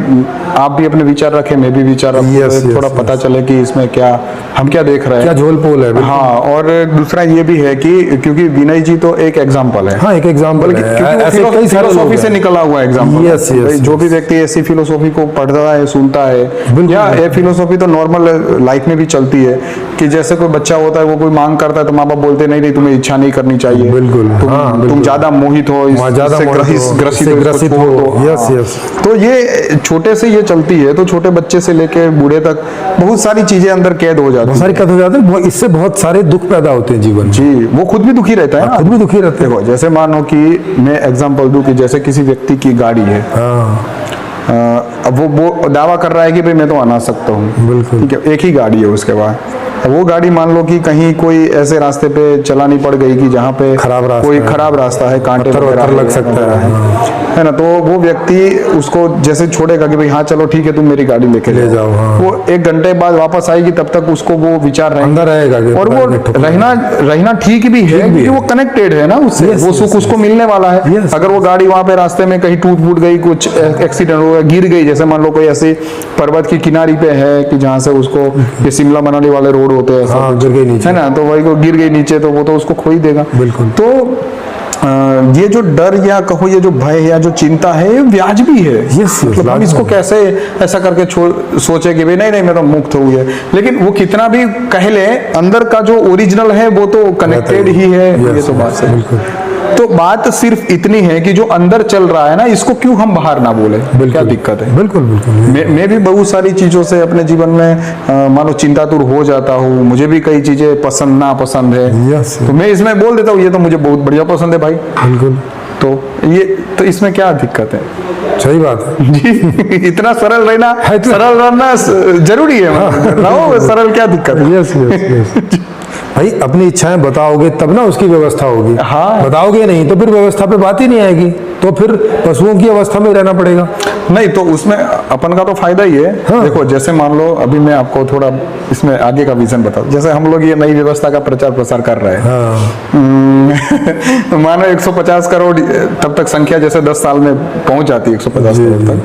आप भी अपने विचार रखें, मैं भी विचार रखूं, Yes, तो थोड़ा yes, पता चले कि इसमें क्या हम क्या देख रहे हैं, क्या झोल पोल है। बिल्कुल। हाँ, और दूसरा ये भी है कि क्योंकि विनय जी तो एक एग्जाम्पल है, हाँ, एक एग्जाम्पल है, ऐसे कई सारे लोग फिलोसॉफी से हैं। निकला हुआ एग्जाम्पल। Yes, yes, जो भी व्यक्ति ऐसी फिलोसॉफी को पढ़ता है, सुनता है, या ये फिलोसॉफी तो नॉर्मल लाइफ में भी चलती है, कि जैसे कोई बच्चा होता है, वो कोई मांग करता है तो माँ बाप बोलते नहीं तुम्हें इच्छा नहीं करनी चाहिए, बिल्कुल, तुम ज्यादा मोहित हो, ग्रसित हो। Yes yes. तो ये छोटे से ये चलती है, तो छोटे बच्चे से लेके बूढ़े तक बहुत सारी चीजें अंदर कैद हो जाती बहुत सारी कैद हो जाती है, इससे बहुत सारे दुख पैदा होते हैं जीवन में। जी। वो खुद भी दुखी रहता है ना, खुद भी दुखी रहते हैं। देखो जैसे मानो कि मैं एग्जांपल दूं कि जैसे किसी व्यक्ति की गाड़ी है, अब वो दावा कर रहा है कि भाई मैं तो आना सकता हूँ, बिल्कुल, ठीक है, एक ही गाड़ी है उसके बाद। अब वो गाड़ी मान लो कि कहीं कोई ऐसे रास्ते पे चलानी पड़ गई कि जहाँ पे कोई खराब रास्ता है, कांटे वगैरह लग सकता है ना, तो वो व्यक्ति उसको जैसे छोड़ेगा कि भाई हाँ चलो ठीक है, तुम मेरी गाड़ी लेके ले जाओ, हाँ। वो 1 घंटे बाद वापस आएगी, तब तक उसको वो विचार अंदर रहेगा, और वो रहना ठीक भी है, क्योंकि वो कनेक्टेड है ना उससे, वो सुख उसको मिलने वाला है। अगर वो गाड़ी वहां पे रास्ते में कहीं टूट गई, कुछ एक्सीडेंट हो गया, गिर गई, जैसे मान लो कोई ऐसी पर्वत की किनारी पे है कि जहाँ से उसको ये शिमला मनाली वाले रोड होते हैं, गिर गई नीचे, है ना, तो वही को गिर गई नीचे, तो वो तो उसको खो ही देगा। बिल्कुल। तो ये जो डर या कहो ये जो भय या जो चिंता है, ये वाजिबी है। मतलब हम इसको कैसे ऐसा करके सोचे कि भाई नहीं मैं तो मुक्त हो गया, लेकिन वो कितना भी कह ले, अंदर का जो ओरिजिनल है वो तो कनेक्टेड ही है। ये तो बात है। तो बात सिर्फ इतनी है कि जो अंदर चल रहा है ना, इसको क्यों हम बाहर ना बोले, क्या दिक्कत है? बिल्कुल बिल्कुल। मैं भी बहुत सारी चीजों से अपने जीवन में मानो चिंतातुर हो जाता हूँ, मुझे भी कई चीजें पसंद ना पसंद है, तो मैं इसमें बोल देता हूँ ये तो मुझे बहुत बढ़िया पसंद है भाई, बिल्कुल। तो इसमें क्या दिक्कत है? सही बात है जी। इतना सरल रहना जरूरी है, रहो सरल, क्या दिक्कत है? Yes yes yes. भाई अपनी इच्छाएं बताओगे तब ना उसकी व्यवस्था होगी। हाँ। बताओगे नहीं तो फिर व्यवस्था पे बात ही नहीं आएगी, तो फिर पशुओं की अवस्था में रहना पड़ेगा। नहीं तो उसमें अपन का तो फायदा ही है। हाँ। देखो जैसे मान लो अभी मैं आपको थोड़ा इसमें आगे का विजन बताऊं, जैसे हम लोग ये नई व्यवस्था का प्रचार प्रसार कर रहे हैं। हाँ। तो मानो 150 करोड़ तब तक संख्या जैसे 10 साल में पहुंच जाती है 150 करोड़ तक,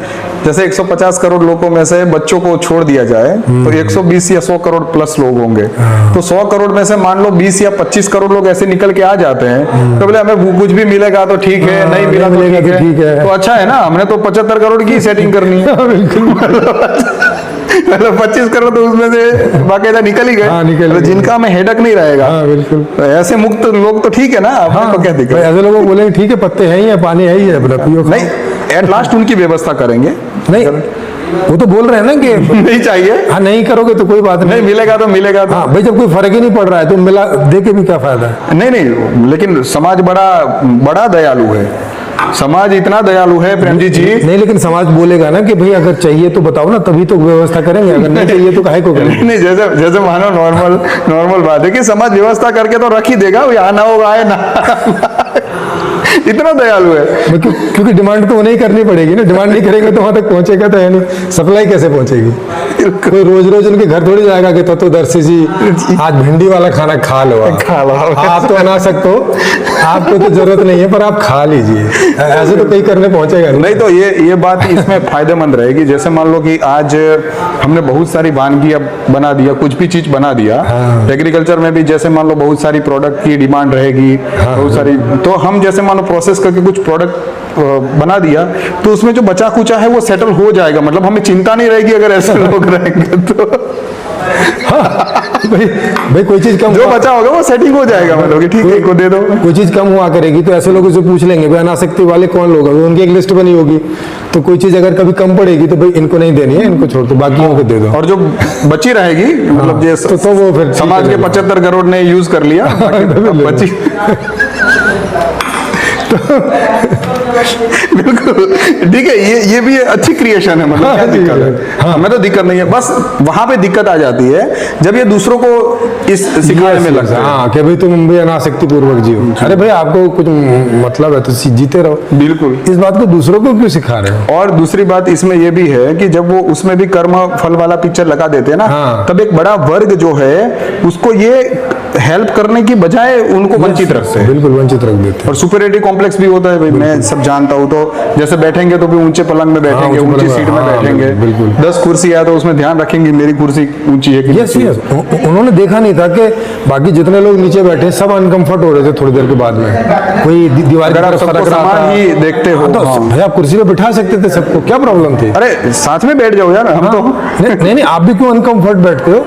जैसे 150 करोड़ लोगों में से बच्चों को छोड़ दिया जाए तो 120 या 100 करोड़ प्लस लोग होंगे। तो 100 करोड़ में से मान लो 20 या 25 करोड़ लोग ऐसे निकल के आ जाते हैं, तो बोले हमें कुछ भी मिलेगा तो ठीक है, नहीं मिला तो ठीक है, तो अच्छा है ना, हमने तो 75 करोड़ की सेटिंग करनी है। मतलब 25 करोड़ तो उसमें से बाकायदा निकल ही गए, तो जिनका हमें हेडक नहीं रहेगा। बिल्कुल। ऐसे मुक्त लोग तो ठीक है ना, आपको क्या दिक्कत? ऐसे लोग बोलेंगे ठीक है, पत्ते हैं ही है, पानी है ही है, अपना पियो। नहीं, एट लास्ट उनकी व्यवस्था करेंगे। नहीं वो तो बोल रहे हैं ना कि नहीं चाहिए। हाँ, नहीं करोगे तो कोई बात नहीं, मिलेगा तो मिलेगा तो। हाँ भाई, जब कोई फर्क ही नहीं पड़ रहा है तो मिला दे के भी क्या फायदा है? नहीं, लेकिन समाज बड़ा दयालु है, समाज इतना दयालु है प्रेम जी। नहीं, लेकिन समाज बोलेगा ना कि भाई अगर चाहिए तो बताओ ना, तभी तो व्यवस्था करेंगे, अगर नहीं चाहिए तो काहे को करेंगे? नहीं, जैसे मानो नॉर्मल बात है कि समाज व्यवस्था करके तो रख ही देगा, यहाँ ना होगा आए ना। इतना दयालु है, क्योंकि डिमांड तो उन्हें ही करनी पड़ेगी ना, डिमांड नहीं करेंगे तो वहां तक पहुंचेगा तो है नहीं, सप्लाई कैसे पहुंचेगी? कोई रोज उनके घर थोड़ी जाएगा कि तत्वदर्शी जी आज भिंडी वाला खाना खा लो, आप तो ना सकते हो, आपको तो जरूरत नहीं है, पर आप खा लीजिए, ऐसे तो कहीं करने पहुंचेगा नहीं तो ये बात इसमें फायदेमंद रहेगी। जैसे मान लो कि आज हमने बहुत सारी वानगियां बना दिया, कुछ भी चीज बना दिया। एग्रीकल्चर में भी जैसे मान लो बहुत सारी प्रोडक्ट की डिमांड रहेगी, बहुत सारी, तो हम जैसे मान लो प्रोसेस करके कुछ प्रोडक्ट बना दिया तो उसमें जो बचा कुचा है वो सेटल हो जाएगा। मतलब हमें चिंता नहीं रहेगी अगर ऐसे लोग रहेंगे तो। भाई कोई चीज कम जो बचा होगा वो सेटिंग हो जाएगा, मतलब कि ठीक है इनको दे दो। कोई चीज कम हुआ करेगी तो ऐसे लोगों से पूछ लेंगे भाई अनासक्ति वाले कौन लोग हैं, उनकी एक लिस्ट बनी होगी, तो कोई चीज अगर कभी कम पड़ेगी तो भाई इनको नहीं देनी है, इनको छोड़ दो, बाकियों को दे दो। और जो बची रहेगी मतलब ये तो वो फिर समाज के 75 करोड़ ने यूज कर लिया, बची बिल्कुल ठीक है। ये भी अच्छी क्रिएशन है, मतलब क्या दिक्कत है? हमें तो दिक्कत नहीं है, बस वहां पे दिक्कत आ जाती है जब ये दूसरों को इस सिखाने में लगता है। हाँ कि भाई तुम भी अनासक्ति पूर्वक जियो। अरे भाई आपको कुछ मतलब है तो जीते रहो, बिल्कुल। इस बात को दूसरों को क्यों सिखा रहे हो? और दूसरी बात इसमें ये भी है कि जब वो उसमें भी कर्म फल वाला पिक्चर लगा देते हैं ना, तब एक बड़ा वर्ग जो है उसको ये हेल्प करने की बजाय उनको वंचित रखते हैं, बिल्कुल वंचित रख देते हैं। और सुपीरियरिटी कॉम्प्लेक्स भी होता है, भाई मैं सब जानता हूँ, तो जैसे बैठेंगे तो भी ऊंचे पलंग में बैठेंगे, ऊंची सीट में बैठेंगे, बिल्कुल। 10 कुर्सी है तो उसमें ध्यान रखेंगे मेरी कुर्सी ऊंची है कि यस यस, उन्होंने देखा नहीं था कि बाकी जितने लोग नीचे बैठे सब अनकंफर्ट हो रहे थे थोड़ी देर के बाद में, कोई दीवार की अगर आप तरफ सबको फरक रहा समान था ही देखते हो, तो हाँ। भाई आप कुर्सी पे बिठा सकते थे सबको, क्या प्रॉब्लम थी? अरे साथ में बैठ जाओ यार, हम तो नहीं आप भी क्यों अनकंफर्ट बैठते हो?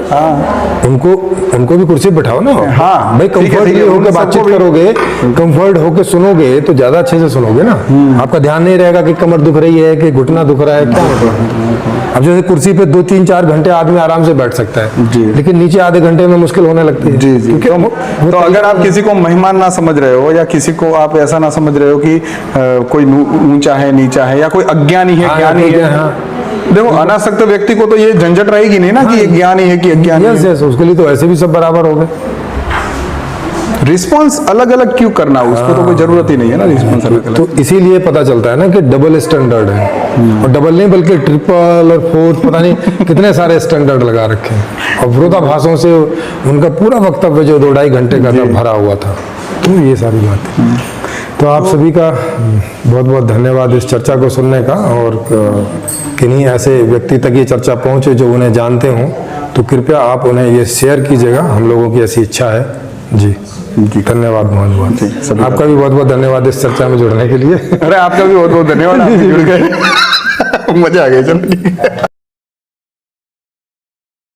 उनको भी कुर्सी पे बिठाओ ना। हाँ, भाई ठीक है, कंफर्ट होके सबको बातचीत भी- करोगे, कंफर्ट होके सुनोगे तो ज्यादा अच्छे से सुनोगे ना। आपका ध्यान नहीं रहेगा कि कमर दुख रही है कि घुटना दुख रहा है, क्या मतलब। अब जैसे कुर्सी पे 2-3-4 घंटे आदमी आराम से बैठ सकता है, जी। लेकिन नीचे आधे घंटे में मुश्किल होने लगती है। जी जी। क्योंकि तो अगर आप किसी को मेहमान ना समझ रहे हो, या किसी को आप ऐसा ना समझ रहे हो कि कोई ऊंचा है नीचा है, या कोई अज्ञानी है ज्ञानी है, देखो अनासक्त व्यक्ति को तो ये झंझट रहेगी नहीं ना कि ये ज्ञानी है कि अज्ञानी है। यस उसके लिए तो ऐसे भी सब बराबर हो गए। रिस्पॉन्स अलग अलग क्यों करना, उसको तो कोई जरूरत ही नहीं है ना रिस्पॉन्स अलग अलग। तो इसीलिए पता चलता है ना कि डबल स्टैंडर्ड है, और डबल नहीं बल्कि ट्रिपल और फोर्थ पता नहीं कितने सारे स्टैंडर्ड लगा रखे हैं, और विरोधाभासों से उनका पूरा वक्तव्य जो 2-2.5 घंटे का था भरा हुआ था। तो ये सारी बात है। तो आप सभी का बहुत बहुत धन्यवाद इस चर्चा को सुनने का, और किन्हीं ऐसे व्यक्ति तक ये चर्चा पहुंचे जो उन्हें जानते हों तो कृपया आप उन्हें ये शेयर कीजिएगा, हम लोगों की ऐसी इच्छा है। जी धन्यवाद बहुत बहुत। आपका भी बहुत बहुत धन्यवाद इस चर्चा में जुड़ने के लिए। अरे आपका भी बहुत बहुत धन्यवाद, आप भी जुड़ गए मजा आ गया, चलो ठीक है।